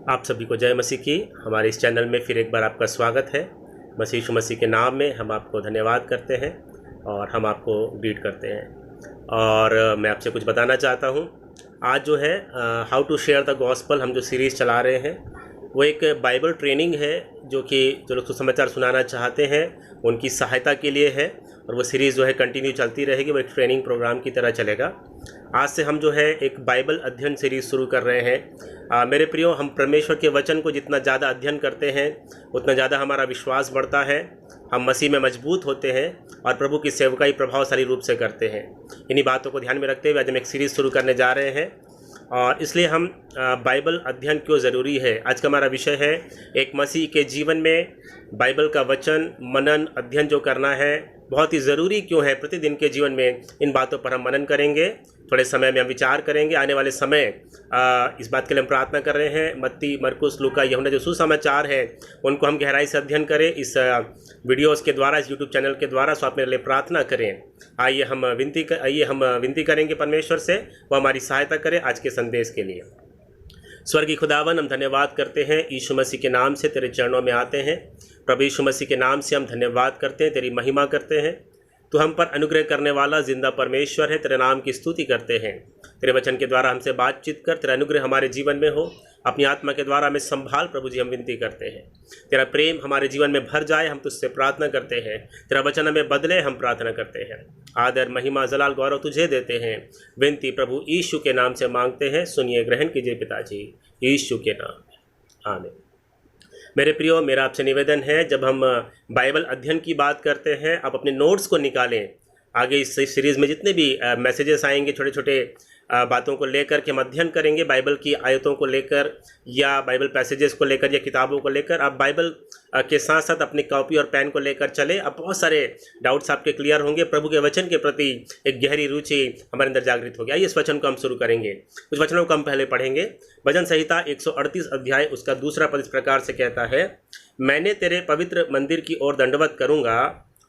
आप सभी को जय मसीह की। हमारे इस चैनल में फिर एक बार आपका स्वागत है। मसीह यीशु मसीह के नाम में हम आपको धन्यवाद करते हैं और हम आपको ग्रीट करते हैं। और मैं आपसे कुछ बताना चाहता हूँ। आज जो है how to share the gospel, हम जो सीरीज़ चला रहे हैं वो एक बाइबल ट्रेनिंग है, जो लोग सुसमाचार सुनाना चाहते हैं उनकी सहायता के लिए है। और वो सीरीज़ जो है कंटिन्यू चलती रहेगी, वो एक ट्रेनिंग प्रोग्राम की तरह चलेगा। आज से हम जो है एक बाइबल अध्ययन सीरीज़ शुरू कर रहे हैं। मेरे प्रियो, हम परमेश्वर के वचन को जितना ज़्यादा अध्ययन करते हैं उतना ज़्यादा हमारा विश्वास बढ़ता है, हम मसीह में मजबूत होते हैं और प्रभु की सेवकाई प्रभावशाली रूप से करते हैं। इन्हीं बातों को ध्यान में रखते हुए आज हम एक सीरीज़ शुरू करने जा रहे हैं। और इसलिए हम बाइबल अध्ययन क्यों ज़रूरी है, आज का हमारा विषय है एक मसीह के जीवन में बाइबल का वचन मनन अध्ययन जो करना है बहुत ही ज़रूरी क्यों है प्रतिदिन के जीवन में। इन बातों पर हम मनन करेंगे, थोड़े समय में हम विचार करेंगे। आने वाले समय इस बात के लिए हम प्रार्थना कर रहे हैं मत्ती, मरकुस, लूका, यूहन्ना जो सुसमाचार है उनको हम गहराई से अध्ययन करें इस वीडियोस के द्वारा, इस यूट्यूब चैनल के द्वारा। सो आप मेरे लिए प्रार्थना करें। आइए हम विनती करेंगे परमेश्वर से, वो हमारी सहायता करें आज के संदेश के लिए। स्वर्गीय खुदावन, हम धन्यवाद करते हैं यीशु मसीह के नाम से तेरे चरणों में आते हैं। प्रभु यीशु मसीह के नाम से हम धन्यवाद करते हैं, तेरी महिमा करते हैं। तो हम पर अनुग्रह करने वाला जिंदा परमेश्वर है, तेरे नाम की स्तुति करते हैं। तेरे वचन के द्वारा हमसे बातचीत कर, तेरा अनुग्रह हमारे जीवन में हो। अपनी आत्मा के द्वारा हमें संभाल प्रभु जी, हम विनती करते हैं। तेरा प्रेम हमारे जीवन में भर जाए, हम तुझसे प्रार्थना करते हैं। तेरा वचन हमें बदले, हम प्रार्थना करते हैं। आदर, महिमा, जलाल, गौरव तुझे देते हैं। विनती प्रभु यीशु के नाम से मांगते हैं, सुनिए, ग्रहण कीजिए पिताजी, यीशु के नाम, आमीन। मेरे प्रियो, मेरा आपसे निवेदन है, जब हम बाइबल अध्ययन की बात करते हैं आप अपने नोट्स को निकालें। आगे इस सीरीज़ में जितने भी मैसेजेस आएंगे छोटे छोटे बातों को लेकर के हम अध्ययन करेंगे, बाइबल की आयतों को लेकर या बाइबल पैसेजेस को लेकर या किताबों को लेकर। आप बाइबल के साथ साथ अपनी कॉपी और पेन को लेकर चले। अब बहुत सारे डाउट्स आपके क्लियर होंगे। प्रभु के वचन के प्रति एक गहरी रुचि हमारे अंदर जागृत होगी। आइए इस वचन को हम शुरू करेंगे। कुछ वचनों को हम पहले पढ़ेंगे। भजन संहिता 138 अध्याय उसका दूसरा पद इस प्रकार से कहता है, मैंने तेरे पवित्र मंदिर की ओर दंडवत करूँगा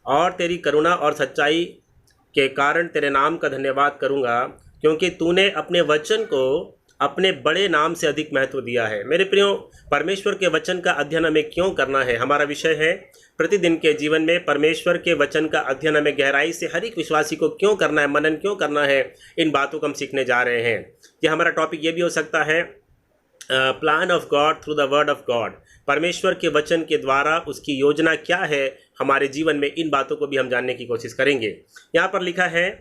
और तेरी करुणा और सच्चाई के कारण तेरे नाम का धन्यवाद करूँगा, क्योंकि तूने अपने वचन को अपने बड़े नाम से अधिक महत्व दिया है। मेरे प्रियो, परमेश्वर के वचन का अध्ययन हमें क्यों करना है, हमारा विषय है प्रतिदिन के जीवन में परमेश्वर के वचन का अध्ययन हमें गहराई से हर एक विश्वासी को क्यों करना है, मनन क्यों करना है। इन बातों को हम सीखने जा रहे हैं। कि हमारा टॉपिक ये भी हो सकता है plan of God through the word of God, परमेश्वर के वचन के द्वारा उसकी योजना क्या है हमारे जीवन में। इन बातों को भी हम जानने की कोशिश करेंगे। यहाँ पर लिखा है,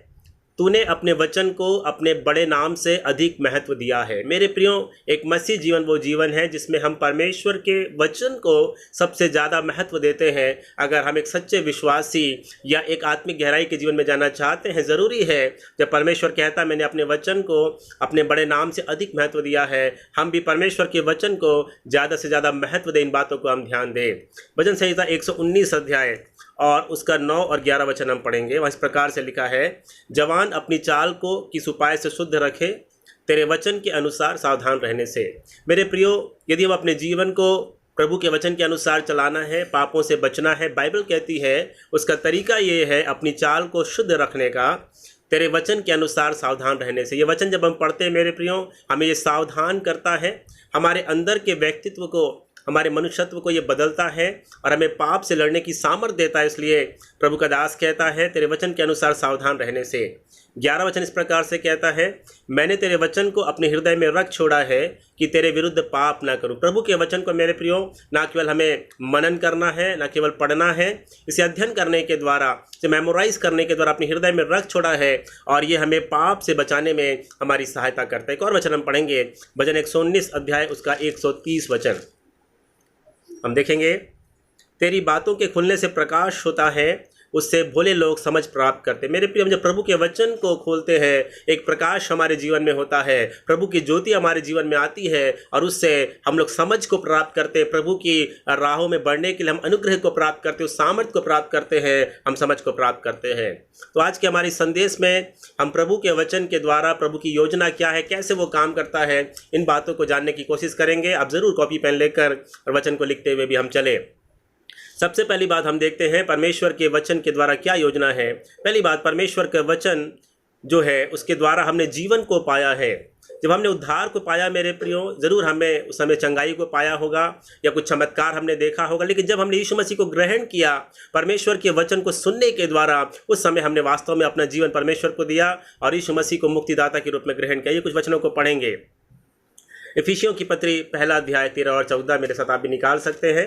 तूने अपने वचन को अपने बड़े नाम से अधिक महत्व दिया है। मेरे प्रियो, एक मसीह जीवन वो जीवन है जिसमें हम परमेश्वर के वचन को सबसे ज़्यादा महत्व देते हैं। अगर हम एक सच्चे विश्वासी या एक आत्मिक गहराई के जीवन में जाना चाहते हैं, ज़रूरी है जब परमेश्वर कहता है मैंने अपने वचन को अपने बड़े नाम से अधिक महत्व दिया है, हम भी परमेश्वर के वचन को ज़्यादा से ज़्यादा महत्व दें। इन बातों को हम ध्यान दें। भजन संहिता 119 अध्याय और उसका 9 और 11 वचन हम पढ़ेंगे। वहाँ इस प्रकार से लिखा है, जवान अपनी चाल को किस उपाय से शुद्ध रखे, तेरे वचन के अनुसार सावधान रहने से। मेरे प्रियो, यदि हम अपने जीवन को प्रभु के वचन के अनुसार चलाना है, पापों से बचना है, बाइबल कहती है उसका तरीका ये है अपनी चाल को शुद्ध रखने का, तेरे वचन के अनुसार सावधान रहने से। ये वचन जब हम पढ़ते हैं मेरे प्रियो, हमें ये सावधान करता है, हमारे अंदर के व्यक्तित्व को, हमारे मनुष्यत्व को ये बदलता है और हमें पाप से लड़ने की सामर्थ्य देता है। इसलिए प्रभु का दास कहता है तेरे वचन के अनुसार सावधान रहने से। 11 वचन इस प्रकार से कहता है, मैंने तेरे वचन को अपने हृदय में रख छोड़ा है कि तेरे विरुद्ध पाप ना करूं। प्रभु के वचन को मेरे प्रियो ना केवल हमें मनन करना है, ना केवल पढ़ना है, इसे अध्ययन करने के द्वारा, इसे मेमोराइज करने के द्वारा अपने हृदय में रख छोड़ा है और ये हमें पाप से बचाने में हमारी सहायता करता है। एक और वचन हम पढ़ेंगे, भजन 119 अध्याय उसका 130 वचन हम देखेंगे, तेरी बातों के खुलने से प्रकाश होता है, उससे भोले लोग समझ प्राप्त करते। मेरे प्रिय, हम जब प्रभु के वचन को खोलते हैं, एक प्रकाश हमारे जीवन में होता है, प्रभु की ज्योति हमारे जीवन में आती है और उससे हम लोग समझ को प्राप्त करते हैं। प्रभु की राहों में बढ़ने के लिए हम अनुग्रह को प्राप्त करते हैं, उस सामर्थ्य को प्राप्त करते हैं, हम समझ को प्राप्त करते हैं। तो आज के हमारे संदेश में हम प्रभु के वचन के द्वारा प्रभु की योजना क्या है, कैसे वो काम करता है, इन बातों को जानने की कोशिश करेंगे। आप ज़रूर कॉपी पेन लेकर और वचन को लिखते हुए भी हम चले। सबसे पहली बात हम देखते हैं परमेश्वर के वचन के द्वारा क्या योजना है। पहली बात, परमेश्वर का वचन जो है उसके द्वारा हमने जीवन को पाया है। जब हमने उद्धार को पाया मेरे प्रियो, ज़रूर हमें उस समय चंगाई को पाया होगा या कुछ चमत्कार हमने देखा होगा, लेकिन जब हमने यीशु मसीह को ग्रहण किया परमेश्वर के वचन को सुनने के द्वारा, उस समय हमने वास्तव में अपना जीवन परमेश्वर को दिया और यीशु मसीह को मुक्तिदाता के रूप में ग्रहण किया। ये कुछ वचनों को पढ़ेंगे। इफिसियों की पत्री पहला अध्याय 13 और 14 मेरे साथ आप भी निकाल सकते हैं।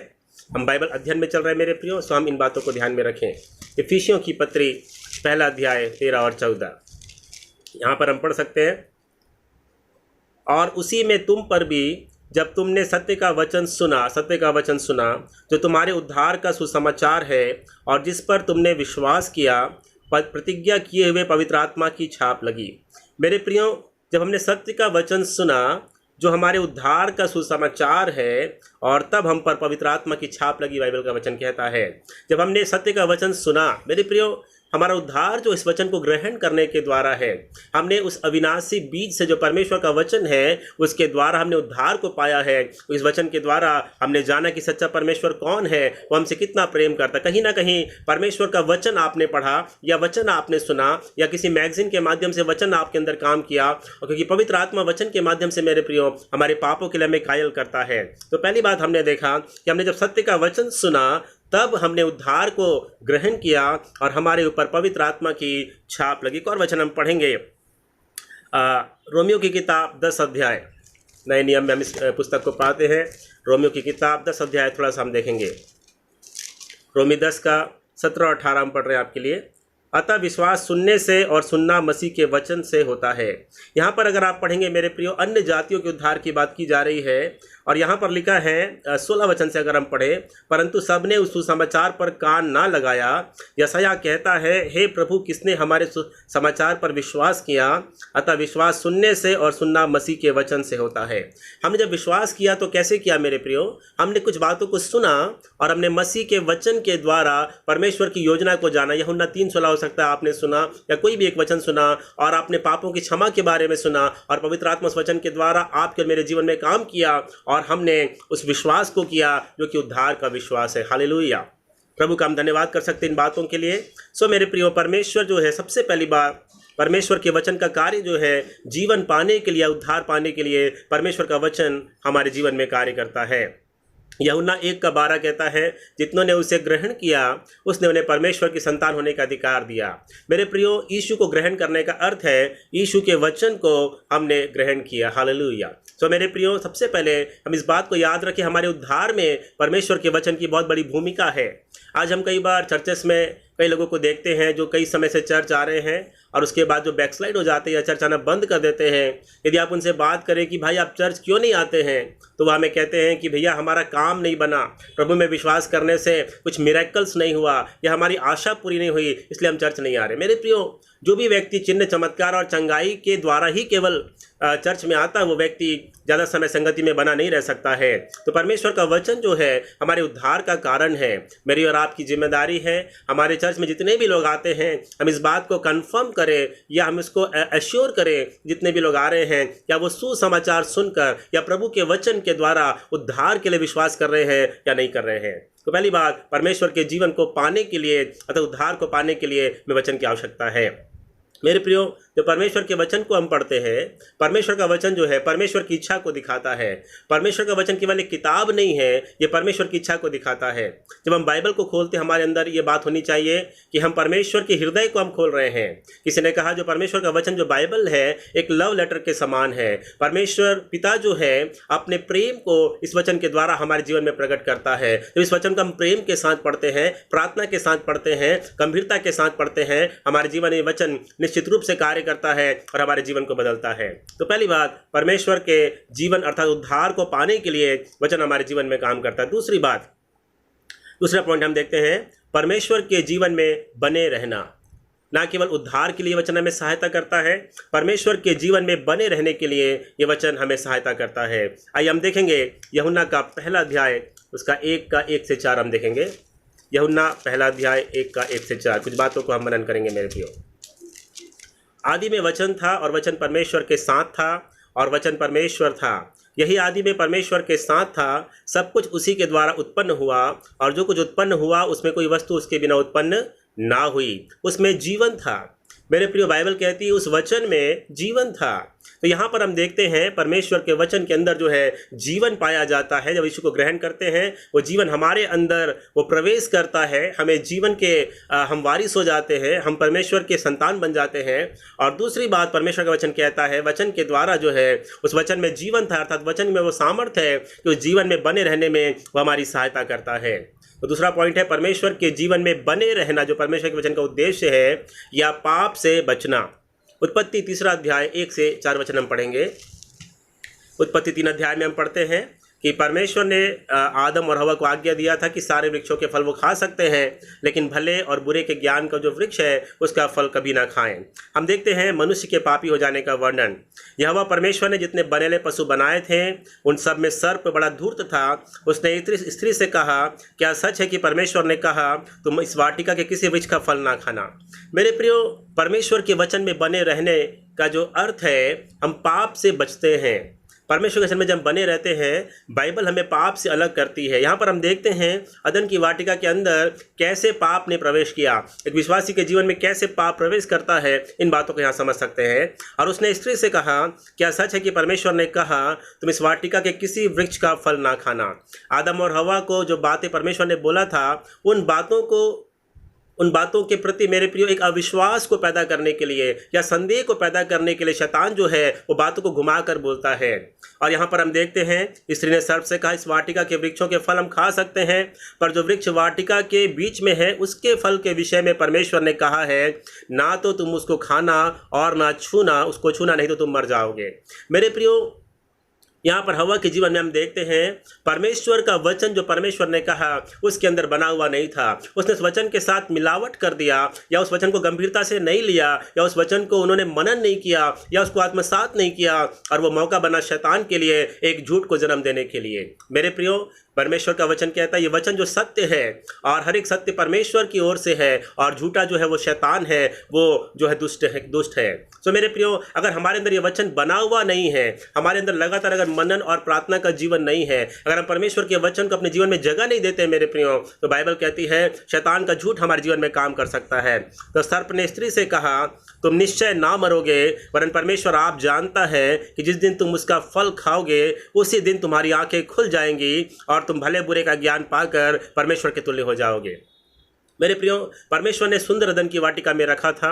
हम बाइबल अध्ययन में चल रहे हैं मेरे प्रियो, सो हम इन बातों को ध्यान में रखें। इफिसियों की पत्री पहला अध्याय 13 और 14 यहाँ पर हम पढ़ सकते हैं। और उसी में तुम पर भी जब तुमने सत्य का वचन सुना जो तुम्हारे उद्धार का सुसमाचार है और जिस पर तुमने विश्वास किया, प्रतिज्ञा किए हुए पवित्र आत्मा की छाप लगी। मेरे प्रियो, जब हमने सत्य का वचन सुना जो हमारे उद्धार का सुसमाचार है और तब हम पर पवित्र आत्मा की छाप लगी, बाइबल का वचन कहता है। जब हमने सत्य का वचन सुना मेरे प्रियो, हमारा उद्धार जो इस वचन को ग्रहण करने के द्वारा है, हमने उस अविनाशी बीज से जो परमेश्वर का वचन है उसके द्वारा हमने उद्धार को पाया है। इस वचन के द्वारा हमने जाना कि सच्चा परमेश्वर कौन है, वो हमसे कितना प्रेम करता। कहीं ना कहीं परमेश्वर का वचन आपने पढ़ा या वचन आपने सुना या किसी मैगजीन के माध्यम से वचन आपके अंदर काम किया, और क्योंकि पवित्र आत्मा वचन के माध्यम से मेरे प्रियो हमारे पापों के लिए हमें कायल करता है। तो पहली बात हमने देखा कि हमने जब सत्य का वचन सुना तब हमने उद्धार को ग्रहण किया और हमारे ऊपर पवित्र आत्मा की छाप लगी। एक और वचन हम पढ़ेंगे, रोमियो की किताब 10 अध्याय। नए नियम में हम इस पुस्तक को पढ़ते हैं। रोमियो की किताब 10 अध्याय थोड़ा सा हम देखेंगे। रोमी 10 का 17 और 18 हम पढ़ रहे हैं आपके लिए। अतः विश्वास सुनने से और सुनना मसीह के वचन से होता है। यहाँ पर अगर आप पढ़ेंगे मेरे प्रियो, अन्य जातियों के उद्धार की बात की जा रही है और यहाँ पर लिखा है 16 वचन से अगर हम पढ़े, परंतु सबने उस सुसमाचार पर कान ना लगाया। यशायाह कहता है, हे प्रभु किसने हमारे समाचार पर विश्वास किया। अतः विश्वास सुनने से और सुनना मसीह के वचन से होता है। हमने जब विश्वास किया तो कैसे किया मेरे प्रियो? हमने कुछ बातों को सुना और हमने मसीह के वचन के द्वारा परमेश्वर की योजना को जाना। यूहन्ना 3:16 हो सकता है आपने सुना या कोई भी एक वचन सुना और आपने पापों की क्षमा के बारे में सुना और पवित्र आत्मा उस वचन के द्वारा आपके और मेरे जीवन में काम किया और हमने उस विश्वास को किया जो कि उद्धार का विश्वास है। हालेलुया। प्रभु का हम धन्यवाद कर सकते हैं इन बातों के लिए। सो मेरे प्रियो, परमेश्वर जो है, सबसे पहली बार परमेश्वर के वचन का कार्य जो है, जीवन पाने के लिए, उद्धार पाने के लिए परमेश्वर का वचन हमारे जीवन में कार्य करता है। यूहन्ना 1:12 कहता है, जितनों ने उसे ग्रहण किया उसने उन्हें परमेश्वर की संतान होने का अधिकार दिया। मेरे प्रियो, यीशु को ग्रहण करने का अर्थ है यीशु के वचन को हमने ग्रहण किया। हालेलुया। तो मेरे प्रियो, सबसे पहले हम इस बात को याद रखें, हमारे उद्धार में परमेश्वर के वचन की बहुत बड़ी भूमिका है। आज हम कई बार चर्चेस में कई लोगों को देखते हैं जो कई समय से चर्च आ रहे हैं और उसके बाद जो बैकस्लाइड हो जाते हैं या चर्च आना बंद कर देते हैं। यदि आप उनसे बात करें कि भाई आप चर्च क्यों नहीं आते हैं, तो वो हमें कहते हैं कि भैया हमारा काम नहीं बना, प्रभु में विश्वास करने से कुछ मिरेकल्स नहीं हुआ या हमारी आशा पूरी नहीं हुई, इसलिए हम चर्च नहीं आ रहे। मेरे प्रियो, जो भी व्यक्ति चिन्ह चमत्कार और चंगाई के द्वारा ही केवल चर्च में आता है, वो व्यक्ति ज़्यादा समय संगति में बना नहीं रह सकता है। तो परमेश्वर का वचन जो है हमारे उद्धार का कारण है। मेरी और आपकी जिम्मेदारी है, हमारे चर्च में जितने भी लोग आते हैं हम इस बात को कंफर्म करें या हम इसको एश्योर करें, जितने भी लोग आ रहे हैं क्या वो सुसमाचार सुनकर या प्रभु के वचन के द्वारा उद्धार के लिए विश्वास कर रहे हैं या नहीं कर रहे हैं। तो पहली बात, परमेश्वर के जीवन को पाने के लिए अथवा उद्धार को पाने के लिए हमें वचन की आवश्यकता है। मेरे प्रियो, जो परमेश्वर के वचन को हम पढ़ते हैं, परमेश्वर का वचन जो है परमेश्वर की इच्छा को दिखाता है। परमेश्वर का वचन केवल एक किताब नहीं है, ये परमेश्वर की इच्छा को दिखाता है। जब हम बाइबल को खोलते हैं, हमारे अंदर ये बात होनी चाहिए कि हम परमेश्वर के हृदय को हम खोल रहे हैं। किसी ने कहा जो परमेश्वर का वचन जो बाइबल है एक लव लेटर के समान है। परमेश्वर पिता जो है अपने प्रेम को इस वचन के द्वारा हमारे जीवन में प्रकट करता है। जब इस वचन को हम प्रेम के साथ पढ़ते हैं, प्रार्थना के साथ पढ़ते हैं, गंभीरता के साथ पढ़ते हैं, हमारे जीवन में वचन निश्चित रूप से कार्य करता है और हमारे जीवन को बदलता है। तो पहली बात, परमेश्वर के जीवन अर्थात उद्धार को पाने के लिए वचन हमारे जीवन में काम करता है। दूसरी बात, दूसरा पॉइंट हम देखते हैं, परमेश्वर के जीवन में बने रहना। ना केवल उद्धार के लिए वचन हमें सहायता करता है, परमेश्वर के जीवन में बने रहने के लिए ये वचन हमें सहायता करता है। आइए हम देखेंगे यूहन्ना का पहला अध्याय उसका 1 से 4 हम देखेंगे। यूहन्ना पहला अध्याय 1 से 4 कुछ बातों को हम मनन करेंगे मेरे प्रियो। आदि में वचन था और वचन परमेश्वर के साथ था और वचन परमेश्वर था। यही आदि में परमेश्वर के साथ था। सब कुछ उसी के द्वारा उत्पन्न हुआ और जो कुछ उत्पन्न हुआ उसमें कोई वस्तु उसके बिना उत्पन्न ना हुई। उसमें जीवन था। मेरे प्रिय, बाइबल कहती है उस वचन में जीवन था। तो यहाँ पर हम देखते हैं परमेश्वर के वचन के अंदर जो है जीवन पाया जाता है। जब यीशु को ग्रहण करते हैं वो जीवन हमारे अंदर वो प्रवेश करता है, हमें जीवन के हम वारिस हो जाते हैं, हम परमेश्वर के संतान बन जाते हैं। और दूसरी बात परमेश्वर का वचन कहता है वचन के द्वारा जो है उस वचन में जीवन था, अर्थात वचन में वो सामर्थ्य है कि उस जीवन में बने रहने में वो हमारी सहायता करता है। तो दूसरा पॉइंट है परमेश्वर के जीवन में बने रहना, जो परमेश्वर के वचन का उद्देश्य है, या पाप से बचना। उत्पत्ति 3 अध्याय 1 से 4 वचन हम पढ़ेंगे। उत्पत्ति 3 अध्याय में हम पढ़ते हैं कि परमेश्वर ने आदम और हवा को आज्ञा दिया था कि सारे वृक्षों के फल वो खा सकते हैं, लेकिन भले और बुरे के ज्ञान का जो वृक्ष है उसका फल कभी ना खाएं। हम देखते हैं मनुष्य के पापी हो जाने का वर्णन। यहोवा परमेश्वर ने जितने बनेले पशु बनाए थे उन सब में सर्प बड़ा धूर्त था। उसने स्त्री से कहा, क्या सच है कि परमेश्वर ने कहा तुम इस वाटिका के किसी वृक्ष का फल ना खाना। मेरे प्रियो, परमेश्वर के वचन में बने रहने का जो अर्थ है, हम पाप से बचते हैं। परमेश्वर के वचन में जब बने रहते हैं, बाइबल हमें पाप से अलग करती है। यहाँ पर हम देखते हैं अदन की वाटिका के अंदर कैसे पाप ने प्रवेश किया, एक विश्वासी के जीवन में कैसे पाप प्रवेश करता है, इन बातों को यहाँ समझ सकते हैं। और उसने स्त्री से कहा, क्या सच है कि परमेश्वर ने कहा तुम इस वाटिका के किसी वृक्ष का फल ना खाना। आदम और हवा को जो बातें परमेश्वर ने बोला था, उन बातों के प्रति मेरे प्रियो एक अविश्वास को पैदा करने के लिए या संदेह को पैदा करने के लिए शैतान जो है वो बातों को घुमा कर बोलता है। और यहाँ पर हम देखते हैं स्त्री ने सर्प से कहा इस वाटिका के वृक्षों के फल हम खा सकते हैं, पर जो वृक्ष वाटिका के बीच में है उसके फल के विषय में परमेश्वर ने कहा है ना तो तुम उसको खाना और ना छूना, उसको छूना नहीं तो तुम मर जाओगे। मेरे प्रियो, यहाँ पर हवा के जीवन में हम देखते हैं परमेश्वर का वचन जो परमेश्वर ने कहा उसके अंदर बना हुआ नहीं था। उसने उस वचन के साथ मिलावट कर दिया, या उस वचन को गंभीरता से नहीं लिया, या उस वचन को उन्होंने मनन नहीं किया, या उसको आत्मसात नहीं किया, और वो मौका बना शैतान के लिए एक झूठ को जन्म देने के लिए। मेरे प्रियो, परमेश्वर का वचन कहता है ये वचन जो सत्य है और हर एक सत्य परमेश्वर की ओर से है, और झूठा जो है वो शैतान है, वो जो है दुष्ट है। तो मेरे प्रियो, अगर हमारे अंदर ये वचन बना हुआ नहीं है, हमारे अंदर लगातार अगर मनन और प्रार्थना का जीवन नहीं है, अगर हम परमेश्वर के वचन को अपने जीवन में जगह नहीं देते मेरे प्रियो, तो बाइबल कहती है शैतान का झूठ हमारे जीवन में काम कर सकता है। तो सर्प ने स्त्री से कहा तुम निश्चय ना मरोगे, वरन परमेश्वर आप जानता है कि जिस दिन तुम उसका फल खाओगे उसी दिन तुम्हारी आंखें खुल जाएंगी और तुम भले बुरे का ज्ञान पाकर परमेश्वर के तुल्य हो जाओगे। मेरे प्रियो, परमेश्वर ने सुंदर अदन की वाटिका में रखा था,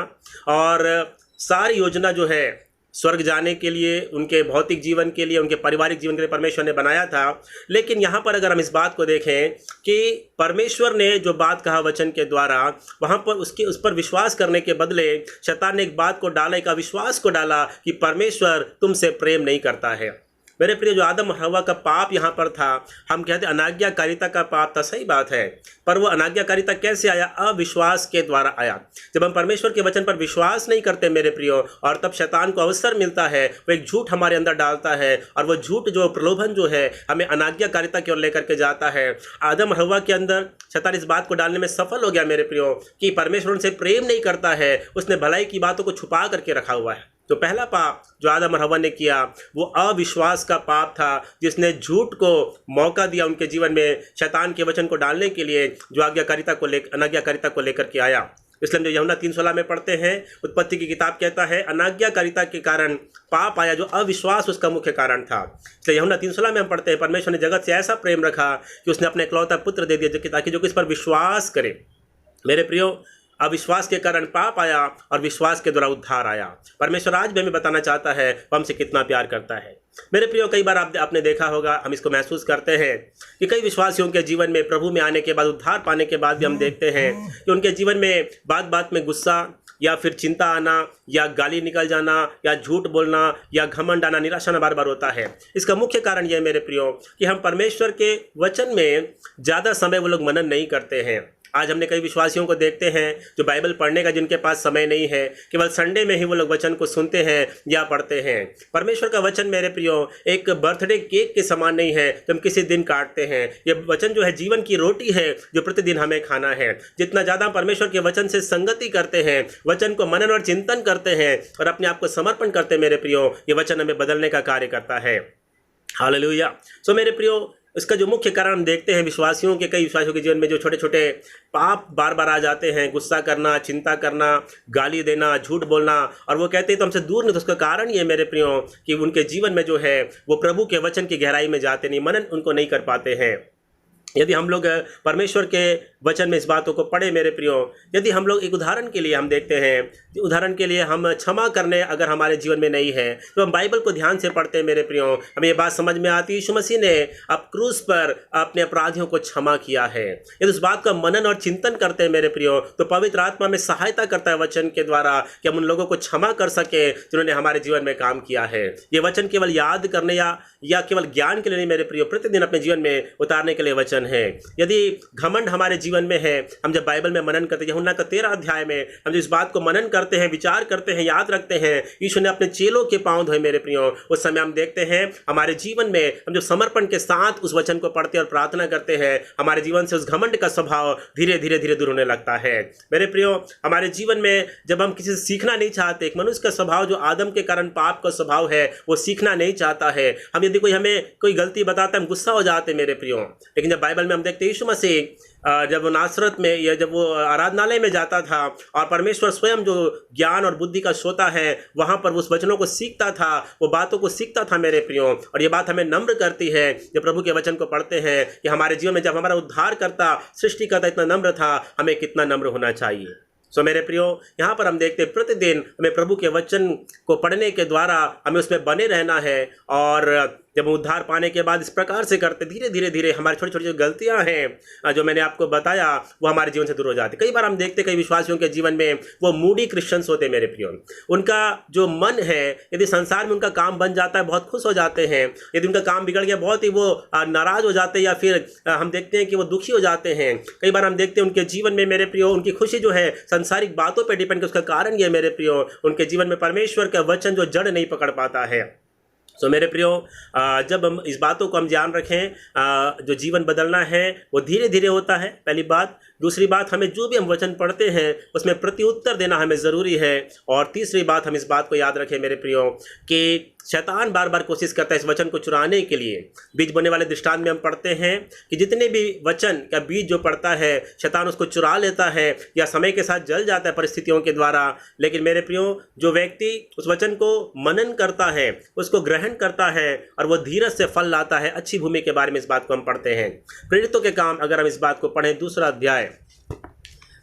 और सारी योजना जो है स्वर्ग जाने के लिए, उनके भौतिक जीवन के लिए, उनके पारिवारिक जीवन के लिए परमेश्वर ने बनाया था। लेकिन यहाँ पर अगर हम इस बात को देखें कि परमेश्वर ने जो बात कहा वचन के द्वारा, वहाँ पर उस पर विश्वास करने के बदले शैतान ने एक बात को डाला, एक अविश्वास को डाला कि परमेश्वर तुमसे प्रेम नहीं करता है। मेरे प्रिय, जो आदम और हवा का पाप यहाँ पर था, हम कहते अनाज्ञाकारिता का पाप था, सही बात है, पर वो अनाज्ञाकारिता कैसे आया? अविश्वास के द्वारा आया। जब हम परमेश्वर के वचन पर विश्वास नहीं करते मेरे प्रियो, और तब शैतान को अवसर मिलता है, वो एक झूठ हमारे अंदर डालता है, और वो झूठ जो प्रलोभन जो है हमें अनाज्ञाकारिता की ओर लेकर के जाता है। आदम और हवा के अंदर शैतान इस बात को डालने में सफल हो गया मेरे प्रियो कि परमेश्वर उनसे प्रेम नहीं करता है, उसने भलाई की बातों को छुपा करके रखा हुआ है। तो पहला पाप जो आदम और हवा ने किया वो अविश्वास का पाप था, जिसने झूठ को मौका दिया उनके जीवन में शैतान के वचन को डालने के लिए, जो अनाज्ञाकारिता को लेकर के आया। इसलिए जो यूहन्ना 3:16 में पढ़ते हैं, उत्पत्ति की किताब कहता है अनाज्ञाकारिता के कारण पाप आया, जो अविश्वास उसका मुख्य कारण था। इसलिए यूहन्ना 3:16 में हम पढ़ते हैं परमेश्वर ने जगत से ऐसा प्रेम रखा कि उसने अपने इकलौता पुत्र दे दिया ताकि जो किस पर विश्वास करे। मेरे प्रियो, अविश्वास के कारण पाप आया और विश्वास के द्वारा उद्धार आया। परमेश्वर आज भी हमें बताना चाहता है वो हमसे कितना प्यार करता है। मेरे प्रियो, कई बार आपने देखा होगा, हम इसको महसूस करते हैं कि कई विश्वासियों के जीवन में प्रभु में आने के बाद, उद्धार पाने के बाद भी हम देखते हैं कि उनके जीवन में बात बात में गुस्सा या फिर चिंता आना, या गाली निकल जाना, या झूठ बोलना, या घमंड आना, निराशा आना बार बार होता है। इसका मुख्य कारण यह मेरे प्रियो कि हम परमेश्वर के वचन में ज़्यादा समय वो लोग मनन नहीं करते हैं। आज हमने कई विश्वासियों को देखते हैं जो बाइबल पढ़ने का जिनके पास समय नहीं है, केवल संडे में ही वो लोग वचन को सुनते हैं या पढ़ते हैं। परमेश्वर का वचन मेरे प्रियो एक बर्थडे केक के समान नहीं है जो हम किसी दिन काटते हैं। ये वचन जो है जीवन की रोटी है जो प्रतिदिन हमें खाना है। जितना ज़्यादा परमेश्वर के वचन से संगति करते हैं, वचन को मनन और चिंतन करते हैं और अपने आप को समर्पण करते हैं मेरे प्रियो, ये वचन हमें बदलने का कार्य करता है। हालेलुया। सो मेरे प्रियो, इसका जो मुख्य कारण हम देखते हैं विश्वासियों के, कई विश्वासियों के जीवन में जो छोटे छोटे पाप बार बार आ जाते हैं, गुस्सा करना, चिंता करना, गाली देना, झूठ बोलना, और वो कहते हैं तो हमसे दूर नहीं। तो उसका कारण ये मेरे प्रियो कि उनके जीवन में जो है वो प्रभु के वचन की गहराई में जाते नहीं, मनन उनको नहीं कर पाते हैं। यदि हम लोग परमेश्वर के वचन में इस बातों को पढ़े मेरे प्रियो, यदि हम लोग एक उदाहरण के लिए हम देखते हैं, उदाहरण के लिए हम क्षमा करने अगर हमारे जीवन में नहीं है तो हम बाइबल को ध्यान से पढ़ते हैं मेरे प्रियो, हमें ये बात समझ में आती है यीशु मसीह ने अब क्रूस पर अपने अपराधियों को क्षमा किया है। यदि उस बात का मनन और चिंतन करते हैं मेरे प्रियो तो पवित्र आत्मा में सहायता करता है वचन के द्वारा कि हम उन लोगों को क्षमा कर सके जिन्होंने हमारे जीवन में काम किया है। ये वचन केवल याद करने या केवल ज्ञान के लिए नहीं मेरे प्रियो, प्रतिदिन अपने जीवन में उतारने के लिए वचन है। यदि घमंड हमारे जीवन में है, हम जब बाइबल में मनन करते हैं, यूहन्ना का 13 अध्याय में हम जो इस बात को मनन करते हैं, विचार करते हैं, याद रखते हैं, यीशु ने अपने चेलों के पांव धोए मेरे प्रियो, उस समय हम देखते हैं हमारे जीवन में हम जो समर्पण के साथ उस वचन को पढ़ते हैं और प्रार्थना करते हैं, हमारे जीवन से उस घमंड का स्वभाव धीरे धीरे धीरे दूर होने लगता है। मेरे प्रियो, हमारे जीवन में जब हम किसी से सीखना नहीं चाहते, एक मनुष्य का स्वभाव जो आदम के कारण पाप का स्वभाव है वो सीखना नहीं चाहता है। हम यदि कोई हमें कोई गलती बताता है हम गुस्सा हो जाते हैं मेरे प्रियो, लेकिन जब बाइबल में हम देखते हैं यीशु मसीह जब वो नासरत में या जब वो आराधनालय में जाता था और परमेश्वर स्वयं जो ज्ञान और बुद्धि का श्रोता है वहाँ पर उस वचनों को सीखता था, वो बातों को सीखता था मेरे प्रियो। और ये बात हमें नम्र करती है जब प्रभु के वचन को पढ़ते हैं कि हमारे जीवन में जब हमारा उद्धार करता, सृष्टि करता इतना नम्र था, हमें कितना नम्र होना चाहिए। सो मेरे प्रियो, यहाँ पर हम देखते हैं प्रतिदिन हमें प्रभु के वचन को पढ़ने के द्वारा हमें उसमें बने रहना है, और जब उद्धार पाने के बाद इस प्रकार से करते धीरे धीरे धीरे हमारी छोटी छोटी जो गलतियाँ हैं जो मैंने आपको बताया वो हमारे जीवन से दूर हो जाती। कई बार हम देखते कई विश्वासियों के जीवन में वो मूडी क्रिश्चियंस होते हैं मेरे प्रियो, उनका जो मन है यदि संसार में उनका काम बन जाता है बहुत खुश हो जाते हैं, यदि उनका काम बिगड़ गया बहुत ही वो नाराज़ हो जाते हैं, या फिर हम देखते हैं कि वो दुखी हो जाते हैं। कई बार हम देखते हैं उनके जीवन में मेरे प्रियो उनकी खुशी जो है सांसारिक बातों पर डिपेंड है। उसका कारण ये मेरे प्रियो उनके जीवन में परमेश्वर का वचन जो जड़ नहीं पकड़ पाता है। सो मेरे प्रियो, जब हम इस बातों को हम ध्यान रखें, जो जीवन बदलना है वो धीरे धीरे होता है, पहली बात। दूसरी बात, हमें जो भी हम वचन पढ़ते हैं उसमें प्रत्युत्तर देना हमें ज़रूरी है। और तीसरी बात, हम इस बात को याद रखें मेरे प्रियो कि शैतान बार बार कोशिश करता है इस वचन को चुराने के लिए। बीज बोने वाले दृष्टांत में हम पढ़ते हैं कि जितने भी वचन का बीज जो पड़ता है शैतान उसको चुरा लेता है या समय के साथ जल जाता है परिस्थितियों के द्वारा। लेकिन मेरे प्रियो, जो व्यक्ति उस वचन को मनन करता है, उसको ग्रहण करता है और वो धीरज से फल लाता है, अच्छी भूमि के बारे में इस बात को हम पढ़ते हैं। प्रेरितों के काम अगर हम इस बात को पढ़ें, 2 अध्याय,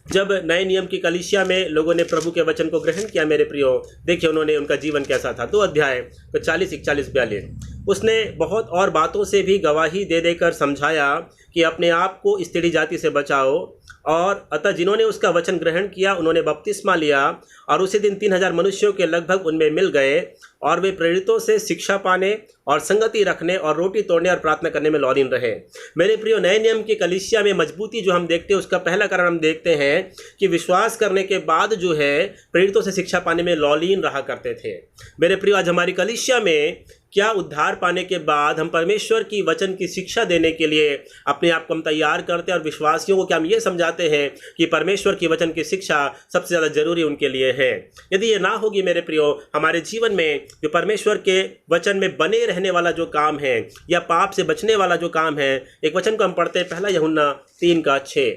जब नए नियम की कलीसिया में लोगों ने प्रभु के वचन को ग्रहण किया मेरे प्रियो, देखिए उन्होंने उनका जीवन कैसा था। 2 अध्याय तो 40, 41, 42, उसने बहुत और बातों से भी गवाही दे देकर समझाया कि अपने आप को स्त्री जाति से बचाओ। और अतः जिन्होंने उसका वचन ग्रहण किया उन्होंने बपतिस्मा लिया, और उसी दिन 3000 मनुष्यों के लगभग उनमें मिल गए, और वे प्रेरितों से शिक्षा पाने और संगति रखने और रोटी तोड़ने और प्रार्थना करने में लौलीन रहे। मेरे प्रियो, नए नियम की कलीसिया में मजबूती जो हम देखते हैं उसका पहला कारण हम देखते हैं कि विश्वास करने के बाद जो है प्रेरितों से शिक्षा पाने में लौलीन रहा करते थे। मेरे प्रियो, आज हमारी कलीसिया में क्या उद्धार पाने के बाद हम परमेश्वर की वचन की शिक्षा देने के लिए अपने आप को हम तैयार करते हैं, और विश्वासियों को क्या हम ये समझाते हैं कि परमेश्वर की वचन की शिक्षा सबसे ज़्यादा जरूरी उनके लिए है। यदि ये ना होगी मेरे प्रियो, हमारे जीवन में जो परमेश्वर के वचन में बने रहने वाला जो काम है या पाप से बचने वाला जो काम है, एक वचन को हम पढ़ते हैं 1 यूहन्ना 3:6,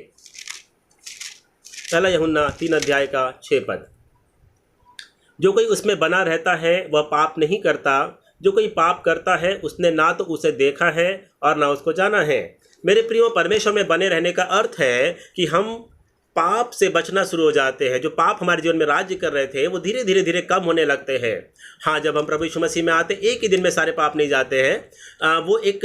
1 यूहन्ना 3 अध्याय का 6 पद, जो कोई उसमें बना रहता है वह पाप नहीं करता, जो कोई पाप करता है उसने ना तो उसे देखा है और ना उसको जाना है। मेरे प्रियो, परमेश्वर में बने रहने का अर्थ है कि हम पाप से बचना शुरू हो जाते हैं। जो पाप हमारे जीवन में राज्य कर रहे थे वो धीरे धीरे धीरे कम होने लगते हैं। हाँ, जब हम प्रभु यीशु मसीह में आते एक ही दिन में सारे पाप नहीं जाते हैं। वो एक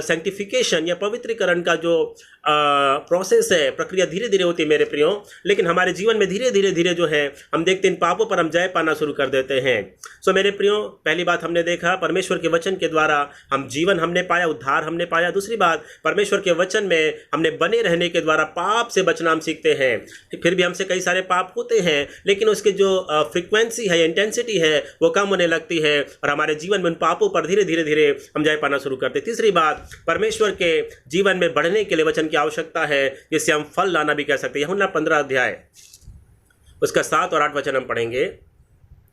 सैंक्टिफिकेशन या पवित्रीकरण का जो प्रोसेस है, प्रक्रिया धीरे धीरे होती है मेरे प्रियो। लेकिन हमारे जीवन में धीरे धीरे धीरे जो है हम देखते हैं इन पापों पर हम जय पाना शुरू कर देते हैं। सो मेरे प्रियो, पहली बात हमने देखा परमेश्वर के वचन के द्वारा हम जीवन हमने पाया, उद्धार हमने पाया। दूसरी बात, परमेश्वर के वचन में हमने बने रहने के द्वारा पाप से बचना हम सीखते हैं। फिर भी हमसे कई सारे पाप होते हैं, लेकिन उसके जो फ्रीक्वेंसी है, इंटेंसिटी है, वो कम होने लगती है और हमारे जीवन में उन पापों पर धीरे धीरे धीरे हम जय पाना शुरू करते हैं। तीसरी बात, परमेश्वर के जीवन में बढ़ने के लिए वचन की आवश्यकता है, जिससे हम फल लाना भी कह सकते हैं। यूहन्ना 15 अध्याय उसका 7 और 8 वचन हम पढ़ेंगे।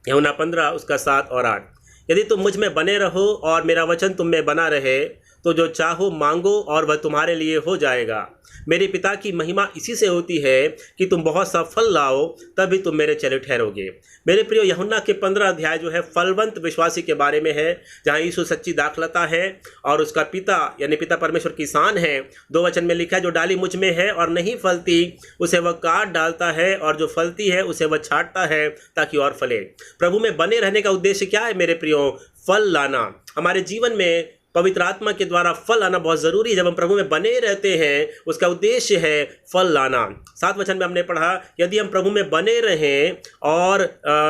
यूहन्ना 15 उसका 7 और 8, यदि तुम मुझ में बने रहो और मेरा वचन तुम में बना रहे तो जो चाहो मांगो और वह तुम्हारे लिए हो जाएगा। मेरे पिता की महिमा इसी से होती है कि तुम बहुत सा फल लाओ, तभी तुम मेरे चेले ठहरोगे। मेरे प्रियो, यूहन्ना के 15 अध्याय जो है फलवंत विश्वासी के बारे में है, जहाँ यीशु सच्ची दाखलता है और उसका पिता यानी पिता परमेश्वर किसान है। 2 वचन में लिखा है, जो डाली मुझ में है और नहीं फलती उसे वह काट डालता है, और जो फलती है उसे वह छांटता है ताकि और फले। प्रभु में बने रहने का उद्देश्य क्या है मेरे प्रियो? फल लाना। हमारे जीवन में पवित्र आत्मा के द्वारा फल आना बहुत ज़रूरी है। जब हम प्रभु में बने रहते हैं, उसका उद्देश्य है फल लाना। 7 वचन में हमने पढ़ा, यदि हम प्रभु में बने रहें, और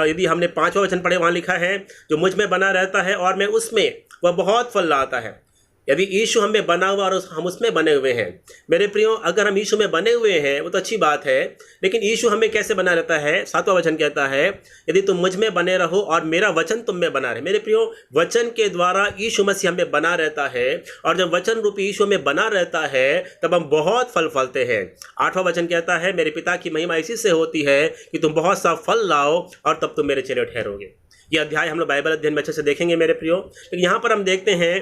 यदि हमने 5वां वचन पढ़े, वहाँ लिखा है, जो मुझ में बना रहता है और मैं उसमें, वह बहुत फल लाता है। यदि यीशु हमें बना हुआ और हम उसमें बने हुए हैं। मेरे प्रियो, अगर हम यीशु में बने हुए हैं वो तो अच्छी बात है, लेकिन यीशु हमें कैसे बना रहता है? 7वां वचन कहता है, यदि तुम मुझ में बने रहो और मेरा वचन तुम में बना रहे। मेरे प्रियो, वचन के द्वारा यीशु मसीह हमें बना रहता है, और जब वचन रूपी यीशु में बना रहता है तब हम बहुत फल फलते हैं। 8वां वचन कहता है, मेरे पिता की महिमा इसी से होती है कि तुम बहुत सा फल लाओ और तब तुम मेरे चेले ठहरोगे। ये अध्याय हम लोग बाइबल अध्ययन में अच्छे से देखेंगे मेरे प्रियो। लेकिन यहाँ पर हम देखते हैं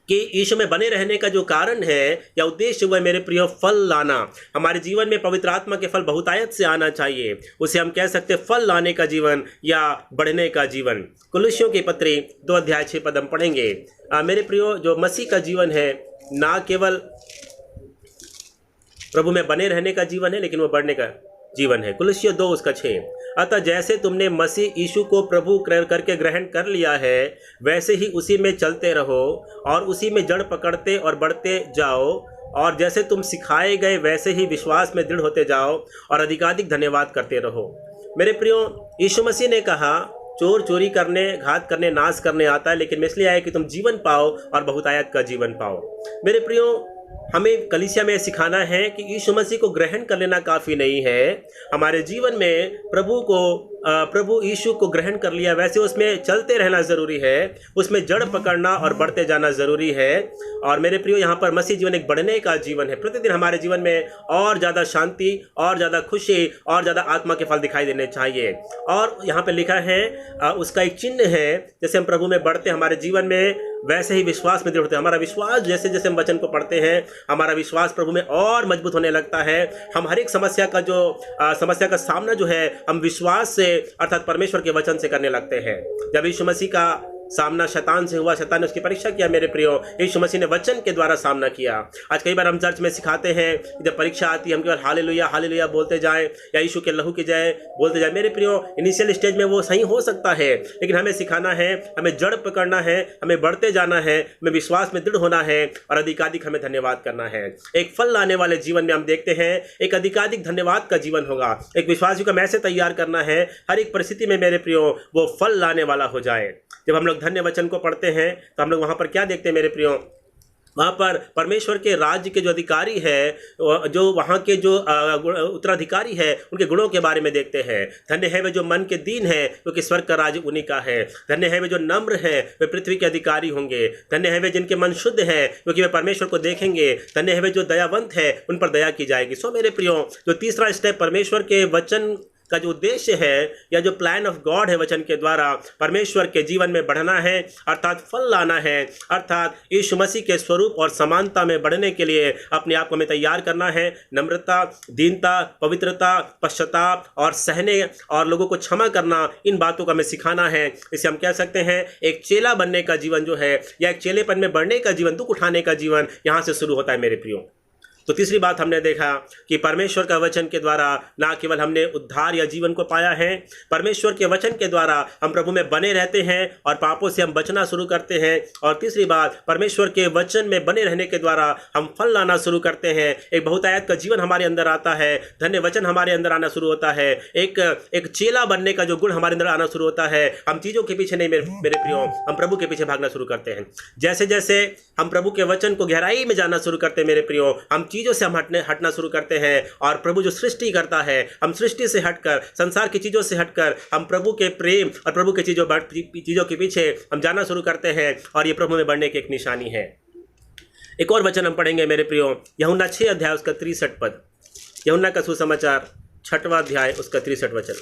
कि यीशु में बने रहने का जो कारण है या उद्देश्य, हुआ मेरे प्रियो फल लाना। हमारे जीवन में पवित्र आत्मा के फल बहुतायत से आना चाहिए। उसे हम कह सकते हैं फल लाने का जीवन या बढ़ने का जीवन। कुलुस्सियों की पत्री 2 अध्याय 6 पद हम पढ़ेंगे। मेरे प्रियो, जो मसीह का जीवन है ना केवल प्रभु में बने रहने का जीवन है, लेकिन वो बढ़ने का जीवन है। कुलुस्सियों 2 उसका 6, अतः जैसे तुमने मसीह यीशु को प्रभु करके ग्रहण कर लिया है, वैसे ही उसी में चलते रहो और उसी में जड़ पकड़ते और बढ़ते जाओ, और जैसे तुम सिखाए गए वैसे ही विश्वास में दृढ़ होते जाओ और अधिकाधिक धन्यवाद करते रहो। मेरे प्रियो, यीशु मसीह ने कहा, चोर चोरी करने, घात करने, नाश करने आता है, लेकिन मैं इसलिए आया कि तुम जीवन पाओ और बहुतायत का जीवन पाओ। मेरे प्रियो, हमें कलीसिया में सिखाना है कि यीशु मसीह को ग्रहण कर लेना काफ़ी नहीं है। हमारे जीवन में प्रभु यीशु को ग्रहण कर लिया, वैसे उसमें चलते रहना ज़रूरी है, उसमें जड़ पकड़ना और बढ़ते जाना ज़रूरी है। और मेरे प्रियो, यहाँ पर मसीह जीवन एक बढ़ने का जीवन है। प्रतिदिन हमारे जीवन में और ज़्यादा शांति, और ज़्यादा खुशी, और ज़्यादा आत्मा के फल दिखाई देने चाहिए। और यहाँ पर लिखा है, उसका एक चिन्ह है, जैसे हम प्रभु में बढ़ते हमारे जीवन में, वैसे ही विश्वास में दृढ़ होते हैं। हमारा विश्वास, जैसे जैसे हम वचन को पढ़ते हैं, हमारा विश्वास प्रभु में और मजबूत होने लगता है। हम हर एक समस्या का सामना जो है हम विश्वास से, अर्थात परमेश्वर के वचन से करने लगते हैं। जब यीशु मसीह का सामना शैतान से हुआ, शैतान ने उसकी परीक्षा किया मेरे प्रियो, यीशु मसीह ने वचन के द्वारा सामना किया। आज कई बार हम चर्च में सिखाते हैं कि जब परीक्षा आती है हम केवल हालेलुया हालेलुया बोलते जाएं या यीशु के लहू की जय बोलते जाएं। मेरे प्रियो, इनिशियल स्टेज में वो सही हो सकता है, लेकिन हमें सिखाना है, हमें जड़ पकड़ना है, हमें बढ़ते जाना है, हमें विश्वास में दृढ़ होना है और अधिकाधिक हमें धन्यवाद करना है। एक फल लाने वाले जीवन में हम देखते हैं एक अधिकाधिक धन्यवाद का जीवन होगा। एक विश्वासी को ऐसे तैयार करना है हर एक परिस्थिति में मेरे प्रियो वो फल लाने वाला हो जाए। जब हम लोग धन्य वचन को पढ़ते हैं तो हम लोग वहाँ पर क्या देखते हैं मेरे प्रियो? वहाँ पर परमेश्वर के राज्य के जो अधिकारी है, जो वहाँ के जो उत्तराधिकारी है, उनके गुणों के बारे में देखते हैं। धन्य है वे जो मन के दीन है, क्योंकि स्वर्ग का राज्य उन्हीं का है। धन्य है वे जो नम्र है, वे पृथ्वी के अधिकारी होंगे। धन्य है वे जिनके मन शुद्ध है, क्योंकि वे परमेश्वर को देखेंगे। धन्य है वे जो दयावंत है, उन पर दया की जाएगी। सो मेरे प्रियो, जो तीसरा स्टेप परमेश्वर के वचन का जो उद्देश्य है या जो प्लान ऑफ गॉड है, वचन के द्वारा परमेश्वर के जीवन में बढ़ना है, अर्थात फल लाना है, अर्थात यीशु मसीह के स्वरूप और समानता में बढ़ने के लिए अपने आप को हमें तैयार करना है। नम्रता, दीनता, पवित्रता, पश्चाताप और सहने और लोगों को क्षमा करना, इन बातों का हमें सिखाना है। इसे हम कह सकते हैं एक चेला बनने का जीवन जो है, या एक चेलेपन में बढ़ने का जीवन, दुख उठाने का जीवन यहाँ से शुरू होता है मेरे प्रियो। तो तीसरी बात हमने देखा कि परमेश्वर का वचन के द्वारा ना केवल हमने उद्धार या जीवन को पाया है, परमेश्वर के वचन के द्वारा हम प्रभु में बने रहते हैं और पापों से हम बचना शुरू करते हैं। और तीसरी बात, परमेश्वर के वचन में बने रहने के द्वारा हम फल लाना शुरू करते हैं। एक बहुतायत का जीवन हमारे अंदर आता है, धन्य वचन हमारे अंदर आना शुरू होता है, एक चेला बनने का जो गुण हमारे अंदर आना शुरू होता है। हम चीज़ों के पीछे नहीं मेरे प्रियो, हम प्रभु के पीछे भागना शुरू करते हैं। जैसे जैसे हम प्रभु के वचन को गहराई में जानना शुरू करते हैं मेरे प्रियो, हम चीज़ों से हम हटना शुरू करते हैं। और प्रभु जो सृष्टि करता है, हम सृष्टि से हटकर, संसार की चीज़ों से हटकर हम प्रभु के प्रेम और प्रभु के चीज़ों के पीछे हम जाना शुरू करते हैं। और ये प्रभु में बढ़ने की एक निशानी है। एक और वचन हम पढ़ेंगे मेरे प्रियो, यूहन्ना 6 अध्याय उसका 63 पद। यूहन्ना का सुसमाचार 6वां अध्याय उसका 63 वचन।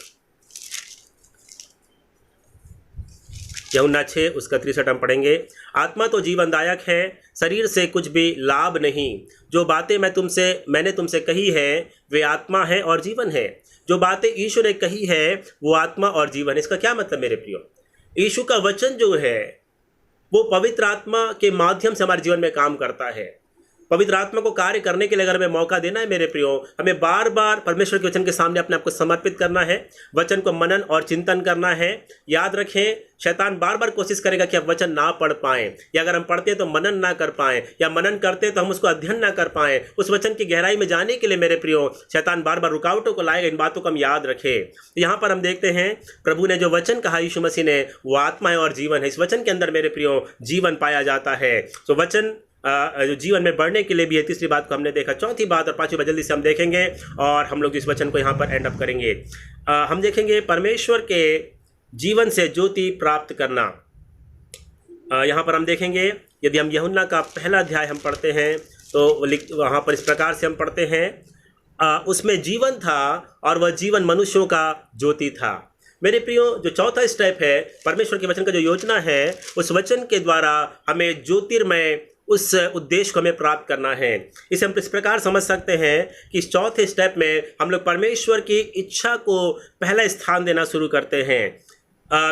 यूहन्ना 6 उसका 63 हम पढ़ेंगे। आत्मा तो जीवनदायक है, शरीर से कुछ भी लाभ नहीं। जो बातें मैंने तुमसे कही है वे आत्मा है और जीवन है। जो बातें यीशु ने कही है वो आत्मा और जीवन है। इसका क्या मतलब मेरे प्रियो? यीशु का वचन जो है वो पवित्र आत्मा के माध्यम से हमारे जीवन में काम करता है। पवित्र आत्मा को कार्य करने के लिए अगर हमें मौका देना है मेरे प्रियो, हमें बार बार परमेश्वर के वचन के सामने अपने आप को समर्पित करना है, वचन को मनन और चिंतन करना है। याद रखें, शैतान बार बार कोशिश करेगा कि आप वचन ना पढ़ पाएं, या अगर हम पढ़ते हैं तो मनन ना कर पाएं, या मनन करते हैं तो हम उसको अध्ययन ना कर पाएं। उस वचन की गहराई में जाने के लिए मेरे प्रियो शैतान बार बार रुकावटों को लाएगा। इन बातों को हम याद रखें। यहाँ पर हम देखते हैं प्रभु ने जो वचन कहा यीशु मसीह ने, वो आत्मा है और जीवन है। इस वचन के अंदर मेरे प्रियो जीवन पाया जाता है। तो वचन जो जीवन में बढ़ने के लिए भी है। तीसरी बात को हमने देखा। चौथी बात और पांचवी बात जल्दी से हम देखेंगे और हम लोग इस वचन को यहाँ पर एंड अप करेंगे। हम देखेंगे परमेश्वर के जीवन से ज्योति प्राप्त करना। यहाँ पर हम देखेंगे, यदि हम यूहन्ना का पहला अध्याय हम पढ़ते हैं तो वहाँ पर इस प्रकार से हम पढ़ते हैं, उसमें जीवन था और वह जीवन मनुष्यों का ज्योति था। मेरे प्रियो, जो चौथा स्टेप है परमेश्वर के वचन का जो योजना है, उस वचन के द्वारा हमें ज्योतिर्मय उस उद्देश्य को हमें प्राप्त करना है। इसे हम इस प्रकार समझ सकते हैं कि इस चौथे स्टेप में हम लोग परमेश्वर की इच्छा को पहला स्थान देना शुरू करते हैं।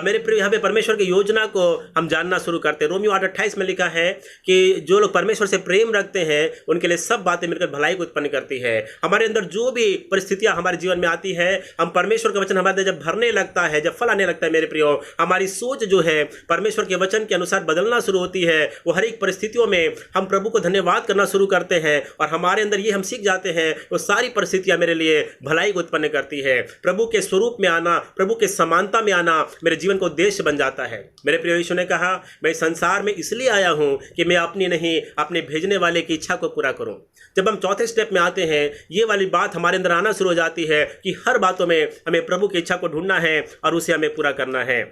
मेरे प्रिय, यहाँ पे परमेश्वर की योजना को हम जानना शुरू करते हैं। रोमियो 8:28 में लिखा है कि जो लोग परमेश्वर से प्रेम रखते हैं उनके लिए सब बातें मिलकर भलाई को उत्पन्न करती है। हमारे अंदर जो भी परिस्थितियां हमारे जीवन में आती है, हम परमेश्वर का वचन हमारे अंदर जब भरने लगता है, जब फल आने लगता है मेरे प्रियो, हमारी सोच जो है परमेश्वर के वचन के अनुसार बदलना शुरू होती है। वो हर एक परिस्थितियों में हम प्रभु को धन्यवाद करना शुरू करते हैं और हमारे अंदर ये हम सीख जाते हैं वो सारी परिस्थितियां मेरे लिए भलाई को उत्पन्न करती है। प्रभु के स्वरूप में आना, प्रभु के समानता में आना मेरे जीवन का उद्देश्य बन जाता है। मेरे प्रिय, यीशु ने कहा, मैं संसार में इसलिए आया हूं कि मैं अपनी नहीं अपने भेजने वाले की इच्छा को पूरा करूं। जब हम चौथे स्टेप में आते हैं, ये वाली बात हमारे अंदर आना शुरू हो जाती है कि हर बातों में हमें प्रभु की इच्छा को ढूंढना है और उसे हमें पूरा करना है।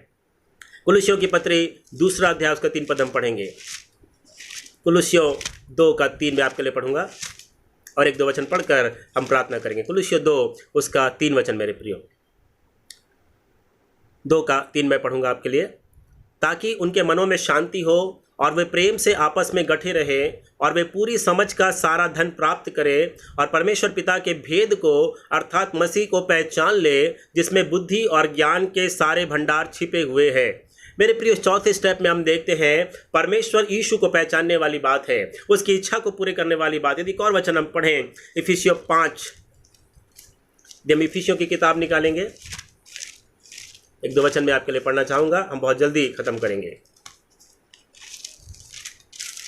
कुलुस्सियों की पत्री 2 अध्याय उसका 3 पद हम पढ़ेंगे। कुलुस्सियों 2:3 में आपके लिए पढ़ूंगा और 1-2 वचन पढ़कर हम प्रार्थना करेंगे। कुलुस्सियों 2 उसका 3 वचन मेरे प्रियो, 2:3 मैं पढ़ूंगा आपके लिए। ताकि उनके मनों में शांति हो और वे प्रेम से आपस में गठे रहे और वे पूरी समझ का सारा धन प्राप्त करें और परमेश्वर पिता के भेद को अर्थात मसीह को पहचान ले, जिसमें बुद्धि और ज्ञान के सारे भंडार छिपे हुए हैं। मेरे प्रिय, चौथे स्टेप में हम देखते हैं परमेश्वर यीशु को पहचानने वाली बात है, उसकी इच्छा को पूरे करने वाली बात। यदि एक और वचन हम पढ़ें, इफिसियों 5, जब हम इफिसियों की किताब निकालेंगे, 1-2 वचन मैं आपके लिए पढ़ना चाहूँगा, हम बहुत जल्दी ख़त्म करेंगे।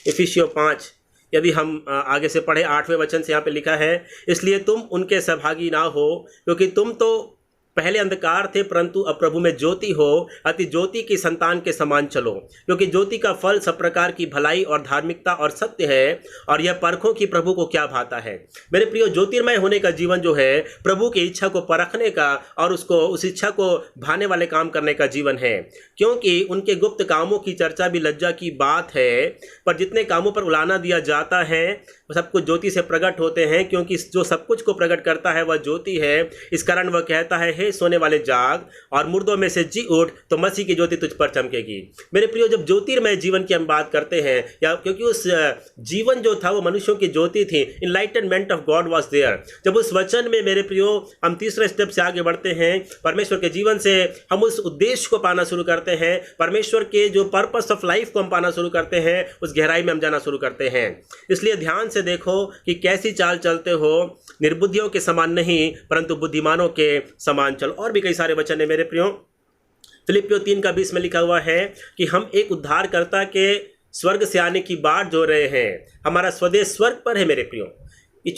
इफिसियों 5, यदि हम आगे से पढ़े 8वें वचन से यहाँ पे लिखा है, इसलिए तुम उनके सहभागी ना हो, क्योंकि तुम तो पहले अंधकार थे परंतु अब प्रभु में ज्योति हो, अति ज्योति की संतान के समान चलो। क्योंकि ज्योति का फल सब प्रकार की भलाई और धार्मिकता और सत्य है, और यह परखों की प्रभु को क्या भाता है। मेरे प्रियो, ज्योतिर्मय होने का जीवन जो है प्रभु की इच्छा को परखने का और उसको उस इच्छा को भाने वाले काम करने का जीवन है। क्योंकि उनके गुप्त कामों की चर्चा भी लज्जा की बात है, पर जितने कामों पर उलाना दिया जाता है वो सब कुछ ज्योति से प्रकट होते हैं, क्योंकि जो सब कुछ को प्रकट करता है वह ज्योति है। इस कारण वह कहता है, हे सोने वाले जाग और मुर्दों में से जी उठ, तो मसीह की ज्योति तुझ पर चमकेगी। मेरे प्रियो, जब ज्योतिर्मय जीवन की हम बात करते हैं, या क्योंकि उस जीवन जो था वो मनुष्यों की ज्योति थी, enlightenment of God was there. जब उस वचन में मेरे प्रियो हम तीसरे स्टेप से आगे बढ़ते हैं, परमेश्वर के जीवन से हम उस उद्देश्य को पाना शुरू करते हैं, परमेश्वर के जो पर्पस ऑफ लाइफ को हम पाना शुरू करते हैं, उस गहराई में हम जाना शुरू करते हैं। इसलिए ध्यान से देखो कि कैसी चाल चलते हो, निर्बुद्धियों के समान नहीं परंतु बुद्धिमानों के समान चलो। और भी कई सारे वचन है मेरे प्रियो। फिलिपियों 3:20 में लिखा हुआ है कि हम एक उद्धारकर्ता के स्वर्ग से आने की बाट जो रहे हैं, हमारा स्वदेश स्वर्ग पर है मेरे प्रियो। ये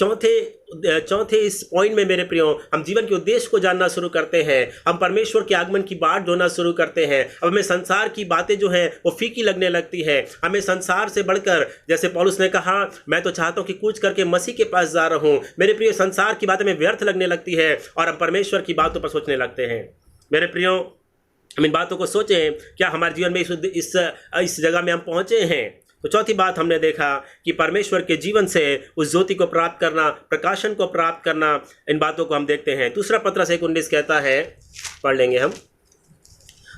चौथे इस पॉइंट में मेरे प्रियो हम जीवन के उद्देश्य को जानना शुरू करते हैं, हम परमेश्वर के आगमन की बाट जोना शुरू करते हैं। अब हमें संसार की बातें जो हैं वो फीकी लगने लगती है। हमें संसार से बढ़कर, जैसे पौलुस ने कहा, मैं तो चाहता हूँ कि कूच करके मसीह के पास जा रहा हूँ। मेरे प्रियो, संसार की बातें में व्यर्थ लगने लगती है और हम परमेश्वर की बातों पर सोचने लगते हैं। मेरे प्रियो, हम इन बातों को सोचें, क्या हमारे जीवन में इस जगह में हम पहुँचे हैं। तो चौथी बात हमने देखा कि परमेश्वर के जीवन से उस ज्योति को प्राप्त करना, प्रकाशन को प्राप्त करना, इन बातों को हम देखते हैं। दूसरा पत्रस 1:19 कहता है, पढ़ लेंगे हम।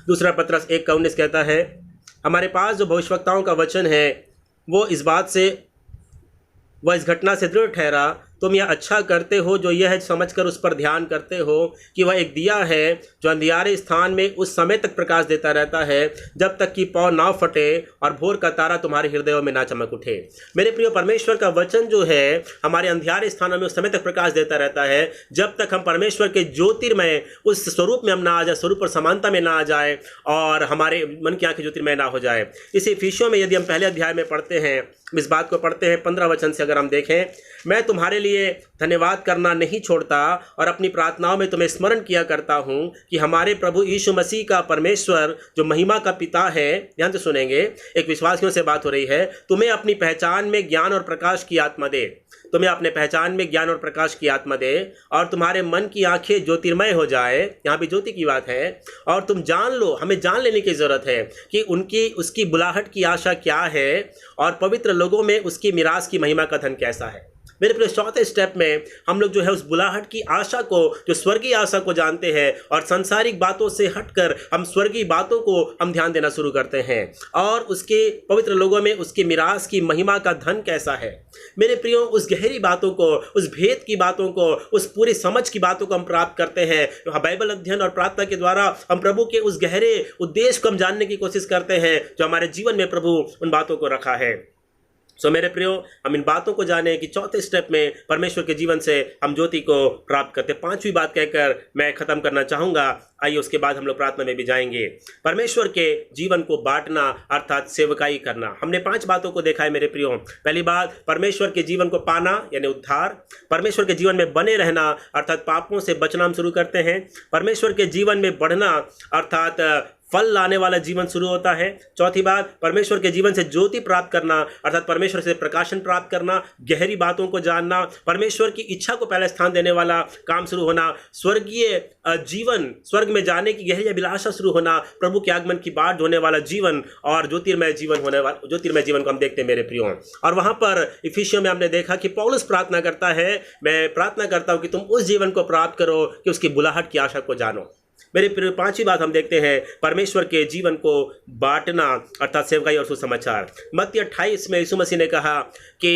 दूसरा पत्रस 1:19 कहता है, हमारे पास जो भविष्यवक्ताओं का वचन है वो इस घटना से दृढ़ ठहरा, तुम यह अच्छा करते हो जो यह समझकर उस पर ध्यान करते हो कि वह एक दिया है जो अंधियारे स्थान में उस समय तक प्रकाश देता रहता है जब तक कि पौ ना फटे और भोर का तारा तुम्हारे हृदयों में ना चमक उठे। मेरे प्रिय, परमेश्वर का वचन जो है हमारे अंधियारे स्थानों में उस समय तक प्रकाश देता रहता है जब तक हम परमेश्वर के ज्योतिर्मय उस स्वरूप में हम ना आ जाए, स्वरूप और समानता में ना आ जाए और हमारे मन की आंखें ज्योतिर्मय ना हो जाए। इसी इफिसियों में यदि हम पहले अध्याय में पढ़ते हैं, इस बात को पढ़ते हैं 15 वचन से अगर हम देखें, मैं तुम्हारे लिए धन्यवाद करना नहीं छोड़ता और अपनी प्रार्थनाओं में तुम्हें स्मरण किया करता हूँ कि हमारे प्रभु यीशु मसीह का परमेश्वर जो महिमा का पिता है, ध्यान से सुनेंगे, एक विश्वासियों से बात हो रही है, तुम्हें अपनी पहचान में ज्ञान और प्रकाश की आत्मा दे, तुम्हें अपने पहचान में ज्ञान और प्रकाश की आत्मा दे और तुम्हारे मन की आंखें ज्योतिर्मय हो जाए। यहाँ भी ज्योति की बात है। और तुम जान लो, हमें जान लेने की ज़रूरत है कि उसकी बुलाहट की आशा क्या है और पवित्र लोगों में उसकी मिरास की महिमा का धन कैसा है। मेरे प्रिय, चौथे स्टेप में हम लोग जो है उस बुलाहट की आशा को, जो स्वर्गीय आशा को जानते हैं और सांसारिक बातों से हटकर हम स्वर्गीय बातों को हम ध्यान देना शुरू करते हैं और उसके पवित्र लोगों में उसकी मिरास की महिमा का धन कैसा है। मेरे प्रियो, उस गहरी बातों को, उस भेद की बातों को, उस पूरी समझ की बातों को हम प्राप्त करते हैं। बाइबल अध्ययन और प्रार्थना के द्वारा हम प्रभु के उस गहरे उद्देश्य को हम जानने की कोशिश करते हैं जो हमारे जीवन में प्रभु उन बातों को रखा है। मेरे प्रियो, हम इन बातों को जाने कि चौथे स्टेप में परमेश्वर के जीवन से हम ज्योति को प्राप्त करते। पांचवी बात कहकर मैं खत्म करना चाहूँगा। आइए उसके बाद हम लोग प्रार्थना में भी जाएंगे। परमेश्वर के जीवन को बांटना अर्थात सेवकाई करना। हमने 5 बातों को देखा है मेरे प्रियो। पहली बात, परमेश्वर के जीवन को पाना यानी उद्धार। परमेश्वर के जीवन में बने रहना अर्थात पापों से बचना हम शुरू करते हैं। परमेश्वर के जीवन में बढ़ना अर्थात फल लाने वाला जीवन शुरू होता है। चौथी बात, परमेश्वर के जीवन से ज्योति प्राप्त करना अर्थात परमेश्वर से प्रकाशन प्राप्त करना, गहरी बातों को जानना, परमेश्वर की इच्छा को पहले स्थान देने वाला काम शुरू होना, स्वर्गीय जीवन, स्वर्ग में जाने की गहरी अभिलाषा शुरू होना, प्रभु के आगमन की बाट ढोने वाला जीवन और ज्योतिर्मय जीवन को हम देखते हैं मेरे प्रियो। और वहां पर इफिसियों में हमने देखा कि पौलुस प्रार्थना करता है, मैं प्रार्थना करता हूं कि तुम उस जीवन को प्राप्त करो कि उसकी बुलाहट की आशा को जानो। मेरे प्रिय, 5वीं बात हम देखते हैं परमेश्वर के जीवन को बांटना अर्थात सेवकाई और सुसमाचार। मत्ती 28 में यीशु मसीह ने कहा कि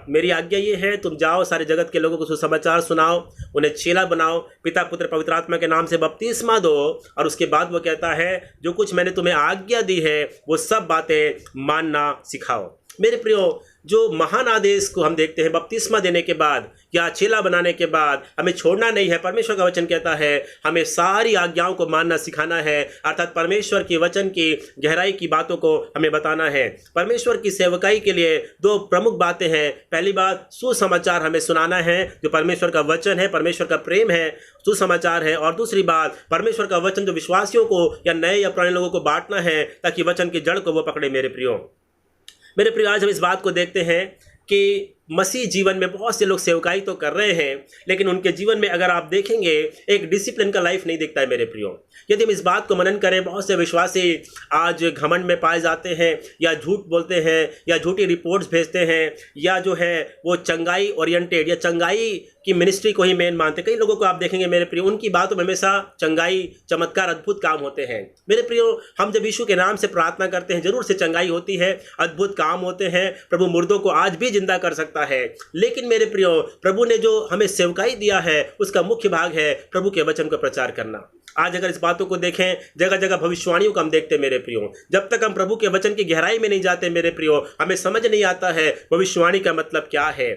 मेरी आज्ञा ये है, तुम जाओ सारे जगत के लोगों को सुसमाचार सुनाओ, उन्हें चेला बनाओ, पिता पुत्र पवित्र आत्मा के नाम से बपतिस्मा दो। और उसके बाद वो कहता है, जो कुछ मैंने तुम्हें आज्ञा दी है वो सब बातें मानना सिखाओ। मेरे प्रियो, जो महान आदेश को हम देखते हैं बपतिस्मा देने के बाद या चेला बनाने के बाद हमें छोड़ना नहीं है। परमेश्वर का वचन कहता है हमें सारी आज्ञाओं को मानना सिखाना है अर्थात परमेश्वर के वचन की गहराई की बातों को हमें बताना है। परमेश्वर की सेवकाई के लिए 2 प्रमुख बातें हैं। पहली बात, सुसमाचार हमें सुनाना है, जो परमेश्वर का वचन है, परमेश्वर का प्रेम है, सुसमाचार है। और दूसरी बात, परमेश्वर का वचन जो विश्वासियों को या नए या पुराने लोगों को बांटना है ताकि वचन की जड़ को वो पकड़े। मेरे प्रिय, आज हम इस बात को देखते हैं कि मसीह जीवन में बहुत से लोग सेवकाई तो कर रहे हैं, लेकिन उनके जीवन में अगर आप देखेंगे एक डिसिप्लिन का लाइफ नहीं दिखता है मेरे प्रियो। यदि हम इस बात को मनन करें, बहुत से विश्वासी आज घमंड में पाए जाते हैं या झूठ बोलते हैं या झूठी रिपोर्ट्स भेजते हैं या जो है वो चंगाई ओरिएंटेड या चंगाई की मिनिस्ट्री को ही मेन मानते। कई लोगों को आप देखेंगे मेरे प्रियो, उनकी बातों में हमेशा चंगाई, चमत्कार, अद्भुत काम होते हैं। मेरे प्रियो, हम जब यीशु के नाम से प्रार्थना करते हैं जरूर से चंगाई होती है, अद्भुत काम होते हैं, प्रभु मुर्दों को आज भी जिंदा कर सकता है। लेकिन मेरे प्रियो, प्रभु ने जो हमें सेवकाई दिया है उसका मुख्य भाग है प्रभु के वचन को प्रचार करना। आज अगर इस बातों को देखें, जगह जगह भविष्यवाणियों को हम देखते हैं मेरे प्रियो। जब तक हम प्रभु के वचन की गहराई में नहीं जाते मेरे प्रियो, हमें समझ नहीं आता है भविष्यवाणी का मतलब क्या है,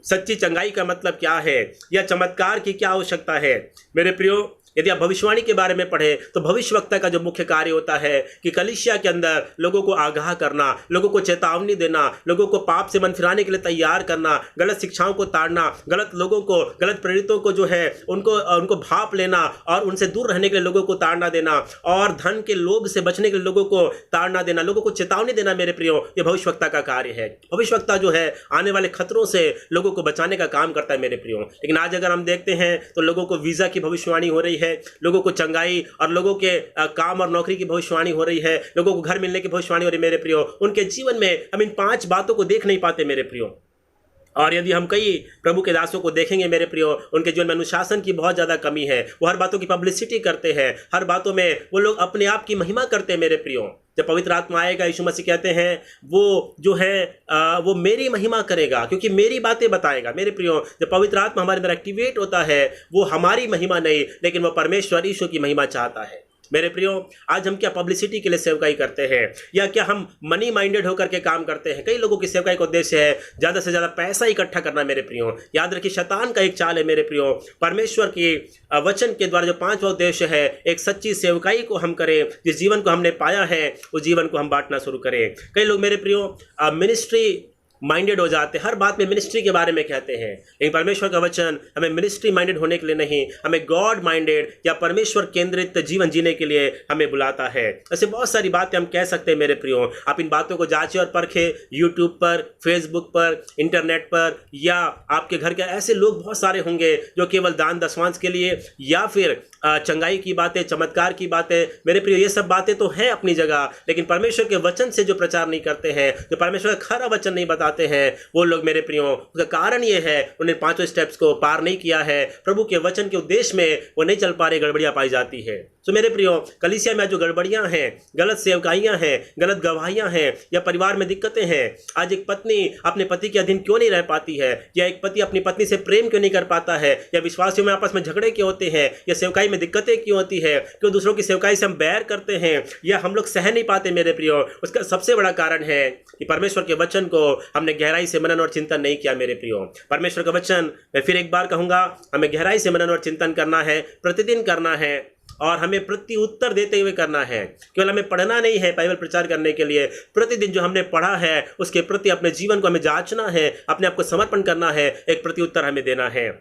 सच्ची चंगाई का मतलब क्या है या चमत्कार की क्या आवश्यकता है। मेरे प्रियो, यदि आप भविष्यवाणी के बारे में पढ़ें तो भविष्यवक्ता का जो मुख्य कार्य होता है कि कलीसिया के अंदर लोगों को आगाह करना, लोगों को चेतावनी देना, लोगों को पाप से मन फिराने के लिए तैयार करना, गलत शिक्षाओं को ताड़ना, गलत लोगों को, गलत प्रेरितों को जो है उनको भाप लेना और उनसे दूर रहने के लिए लोगों को ताड़ना देना और धन के लोभ से बचने के लिए लोगों को ताड़ना देना, लोगों को चेतावनी देना। मेरे प्रियो, ये भविष्यवक्ता का कार्य है। भविष्यवक्ता जो है आने वाले खतरों से लोगों को बचाने का काम करता है मेरे प्रियो। लेकिन आज अगर हम देखते हैं तो लोगों को वीज़ा की भविष्यवाणी हो रही है, लोगों को चंगाई और लोगों के काम और नौकरी की भविष्यवाणी हो रही है, लोगों को घर मिलने की भविष्यवाणी हो रही है। मेरे प्रियो, उनके जीवन में हम इन 5 बातों को देख नहीं पाते मेरे प्रियो। और यदि हम कई प्रभु के दासों को देखेंगे मेरे प्रियो, उनके जीवन में अनुशासन की बहुत ज़्यादा कमी है। वो हर बातों की पब्लिसिटी करते हैं, हर बातों में वो लोग अपने आप की महिमा करते हैं मेरे प्रियो। जब पवित्र आत्मा आएगा, यीशु मसीह कहते हैं वो जो है वो मेरी महिमा करेगा, क्योंकि मेरी बातें बताएगा मेरे प्रियो। जब पवित्र आत्मा हमारे अंदर एक्टिवेट होता है, वो हमारी महिमा नहीं, लेकिन वो परमेश्वर यीशु की महिमा चाहता है मेरे प्रियो। आज हम क्या पब्लिसिटी के लिए सेवकाई करते हैं, या क्या हम मनी माइंडेड होकर के काम करते हैं? कई लोगों की सेवकाई का उद्देश्य है ज़्यादा से ज़्यादा पैसा इकट्ठा करना मेरे प्रियो। याद रखिए, शैतान का एक चाल है मेरे प्रियो। परमेश्वर की वचन के द्वारा जो 5वां उद्देश्य है, एक सच्ची सेवकाई को हम करें, जिस जीवन को हमने पाया है उस जीवन को हम बांटना शुरू करें। कई लोग मेरे प्रियो मिनिस्ट्री माइंडेड हो जाते हैं, हर बात में मिनिस्ट्री के बारे में कहते हैं, लेकिन परमेश्वर का वचन हमें मिनिस्ट्री माइंडेड होने के लिए नहीं, हमें गॉड माइंडेड या परमेश्वर केंद्रित जीवन जीने के लिए हमें बुलाता है। ऐसे बहुत सारी बातें हम कह सकते हैं मेरे प्रियो। आप इन बातों को जांचें और परखें, यूट्यूब पर, फेसबुक पर, इंटरनेट पर, या आपके घर के ऐसे लोग बहुत सारे होंगे जो केवल दान दशमांश के लिए या फिर चंगाई की बातें, चमत्कार की बातें, मेरे प्रियो ये सब बातें तो हैं अपनी जगह, लेकिन परमेश्वर के वचन से जो प्रचार नहीं करते हैं, जो परमेश्वर का खरा वचन नहीं बताते हैं, वो लोग मेरे प्रियो, उसका कारण ये है उन्हें 5 स्टेप्स को पार नहीं किया है। प्रभु के वचन के उद्देश्य में वो नहीं चल पा रहे, गड़बड़ियां पाई जाती है। तो मेरे प्रियो, कलीसिया में जो गड़बड़ियां हैं, गलत सेवकाइयां हैं, गलत गवाहियां हैं, या परिवार में दिक्कतें हैं, आज एक पत्नी अपने पति के अधीन क्यों नहीं रह पाती है, या एक पति अपनी पत्नी से प्रेम क्यों नहीं कर पाता है, या विश्वासियों में आपस में झगड़े क्यों होते हैं, या सेवकाई में दिक्कतें क्यों होती है, क्यों दूसरों की सेवकाई से हम बैर करते हैं या हम लोग सह नहीं पाते मेरे प्रियो, उसका सबसे बड़ा कारण है कि परमेश्वर के वचन को हमने गहराई से मनन और चिंतन नहीं किया मेरे प्रियो। परमेश्वर का वचन, मैं फिर एक बार कहूंगा, हमें गहराई से मनन और चिंतन करना है, प्रतिदिन करना है, और हमें प्रति उत्तर देते हुए करना है। केवल हमें पढ़ना नहीं है बाइबल प्रचार करने के लिए, प्रतिदिन जो हमने पढ़ा है उसके प्रति अपने जीवन को हमें जांचना है, अपने आप को समर्पण करना है, एक प्रति उत्तर हमें देना है।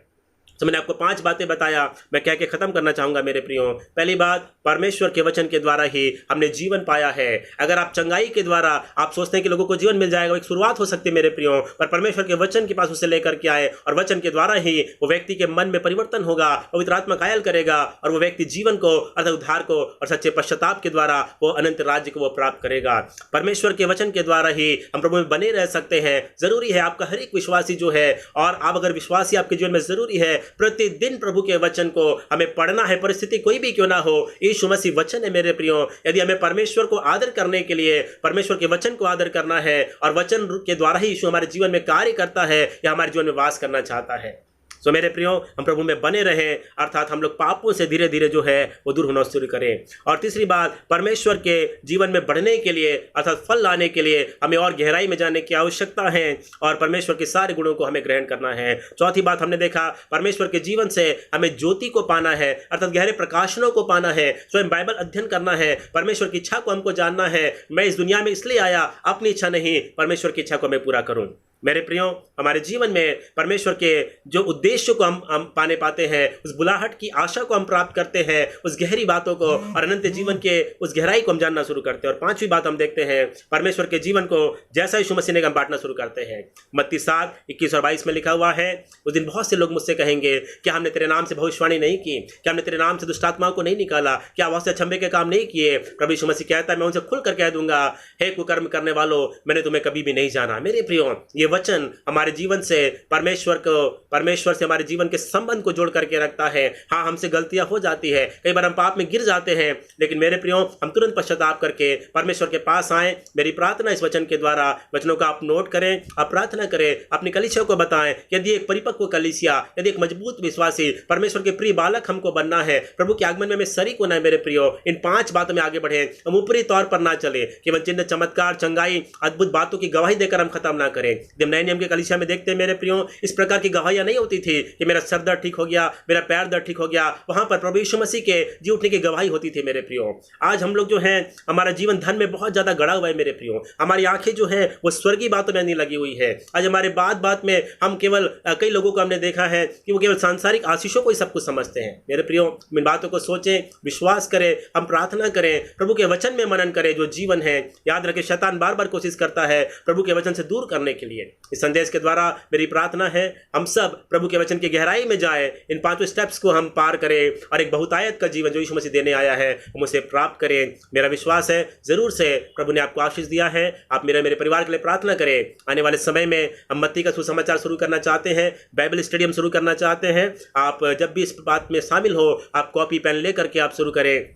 तो मैंने आपको 5 बातें बताया, मैं कह के खत्म करना चाहूंगा मेरे प्रियो। पहली बात, परमेश्वर के वचन के द्वारा ही हमने जीवन पाया है। अगर आप चंगाई के द्वारा आप सोचते हैं कि लोगों को जीवन मिल जाएगा, एक शुरुआत हो सकती है मेरे प्रियो, पर परमेश्वर के वचन के पास उसे लेकर के आए, और वचन के द्वारा ही वो व्यक्ति के मन में परिवर्तन होगा, पवित्र आत्मा कायल करेगा, और वो व्यक्ति जीवन को, अर्थात उद्धार को और सच्चे पश्चाताप के द्वारा वो अनंत राज्य को वो प्राप्त करेगा। परमेश्वर के वचन के द्वारा ही हम प्रभु में बने रह सकते हैं। जरूरी है आपका हर एक विश्वासी जो है, और आप अगर विश्वासी आपके जीवन में जरूरी है, प्रतिदिन प्रभु के वचन को हमें पढ़ना है, परिस्थिति कोई भी क्यों ना हो। यीशु मसीह वचन है मेरे प्रियो। यदि हमें परमेश्वर को आदर करने के लिए परमेश्वर के वचन को आदर करना है, और वचन के द्वारा ही यीशु हमारे जीवन में कार्य करता है या हमारे जीवन में वास करना चाहता है। तो मेरे प्रियो, हम प्रभु में बने रहें, अर्थात हम लोग पापों से धीरे धीरे जो है वो दूर होना शुरू करें। और तीसरी बात, परमेश्वर के जीवन में बढ़ने के लिए, अर्थात फल लाने के लिए हमें और गहराई में जाने की आवश्यकता है, और परमेश्वर के सारे गुणों को हमें ग्रहण करना है। चौथी बात, हमने देखा परमेश्वर के जीवन से हमें ज्योति को पाना है, अर्थात गहरे प्रकाशनों को पाना है, स्वयं बाइबल अध्ययन करना है, परमेश्वर की इच्छा को हमको जानना है। मैं इस दुनिया में इसलिए आया, अपनी इच्छा नहीं, परमेश्वर की इच्छा को मैं पूरा करूं। मेरे प्रियो, हमारे जीवन में परमेश्वर के जो उद्देश्य को हम पाने पाते हैं, उस बुलाहट की आशा को हम प्राप्त करते हैं, उस गहरी बातों को और अनंत जीवन के उस गहराई को हम जानना शुरू करते हैं। और 5वीं बात हम देखते हैं, परमेश्वर के जीवन को जैसा यीशु मसीह ने हम बांटना शुरू करते हैं। मत्ती 7:21 और 22 में लिखा हुआ है, उस दिन बहुत से लोग मुझसे कहेंगे, क्या हमने तेरे नाम से भविष्यवाणी नहीं की, क्या हमने तेरे नाम से दुष्ट आत्माओं को नहीं निकाला, क्या आवाज से अचंभे के काम नहीं किए। प्रभु यीशु मसीह कहता है, मैं उनसे खुलकर कह दूंगा, हे कुकर्म करने वालों, मैंने तुम्हें कभी भी नहीं जाना। मेरे प्रियो, ये वचन हमारे जीवन से परमेश्वर से हमारे जीवन के संबंध को जोड़ करके रखता है। हाँ, हमसे गलतियां हो जाती है, कई बार हम पाप में गिर जाते हैं, लेकिन मेरे प्रियो, हम तुरंत पश्चाताप करके परमेश्वर के पास आए। मेरी प्रार्थना इस वचन के द्वारा, वचनों का आप नोट करें, आप प्रार्थना करें, अपनी कलीसिया को बताएं। यदि एक परिपक्व कलीसिया, यदि एक मजबूत विश्वासी, परमेश्वर के प्रिय बालक हमको बनना है, प्रभु के आगमन में हमें शरीक होना है मेरे प्रियो, इन 5 बातों में आगे बढ़े। हम ऊपरी तौर पर ना चले, केवल चिन्ह, चमत्कार, चंगाई, अद्भुत बातों की गवाही देकर हम खत्म ना करें। जब नए नियम के कलीसिया में देखते हैं मेरे प्रियो, इस प्रकार की गवाहियां नहीं होती थी कि मेरा सर दर्द ठीक हो गया, मेरा पैर दर्द ठीक हो गया। वहां पर प्रभु यीशु मसीह के जी उठने की गवाही होती थी मेरे प्रियो। आज हम लोग जो हैं, हमारा जीवन धन में बहुत ज्यादा गड़ा हुआ है मेरे प्रियो। हमारी आंखें जो है वो स्वर्गीय बातों में नहीं लगी हुई है। आज हमारे बात में हम केवल, कई लोगों को हमने देखा है कि वो केवल सांसारिक आशीषों को ही सब कुछ समझते हैं। मेरे प्रियो, इन बातों को सोचें, विश्वास करें, हम प्रार्थना करें, प्रभु के वचन में मनन करें। जो जीवन है, याद रखें, शैतान बार बार कोशिश करता है प्रभु के वचन से दूर करने के लिए। इस संदेश के द्वारा मेरी प्रार्थना है हम सब प्रभु के वचन की गहराई में जाएं, इन 5 स्टेप्स को हम पार करें और एक बहुतायत का जीवन जो यीशु मसीह देने आया है हम उसे प्राप्त करें। मेरा विश्वास है ज़रूर से प्रभु ने आपको आशीष दिया है। आप मेरे परिवार के लिए प्रार्थना करें। आने वाले समय में हम मत्ती का सुसमाचार शुरू करना चाहते हैं, बाइबल स्टडी हम शुरू करना चाहते हैं। आप जब भी इस बात में शामिल हो आप कॉपी पेन लेकर के आप शुरू करें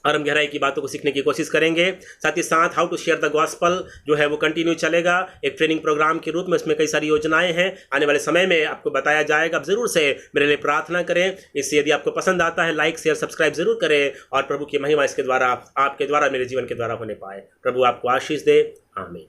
और हम गहराई की बातों को सीखने की कोशिश करेंगे। साथ ही साथ how to share the gospel जो है वो कंटिन्यू चलेगा एक ट्रेनिंग प्रोग्राम के रूप में। उसमें कई सारी योजनाएं हैं, आने वाले समय में आपको बताया जाएगा। आप ज़रूर से मेरे लिए प्रार्थना करें। इससे यदि आपको पसंद आता है लाइक शेयर सब्सक्राइब ज़रूर करें और प्रभु की महिमा इसके द्वारा आपके द्वारा मेरे जीवन के द्वारा होने पाए। प्रभु आपको आशीष दे। आमीन।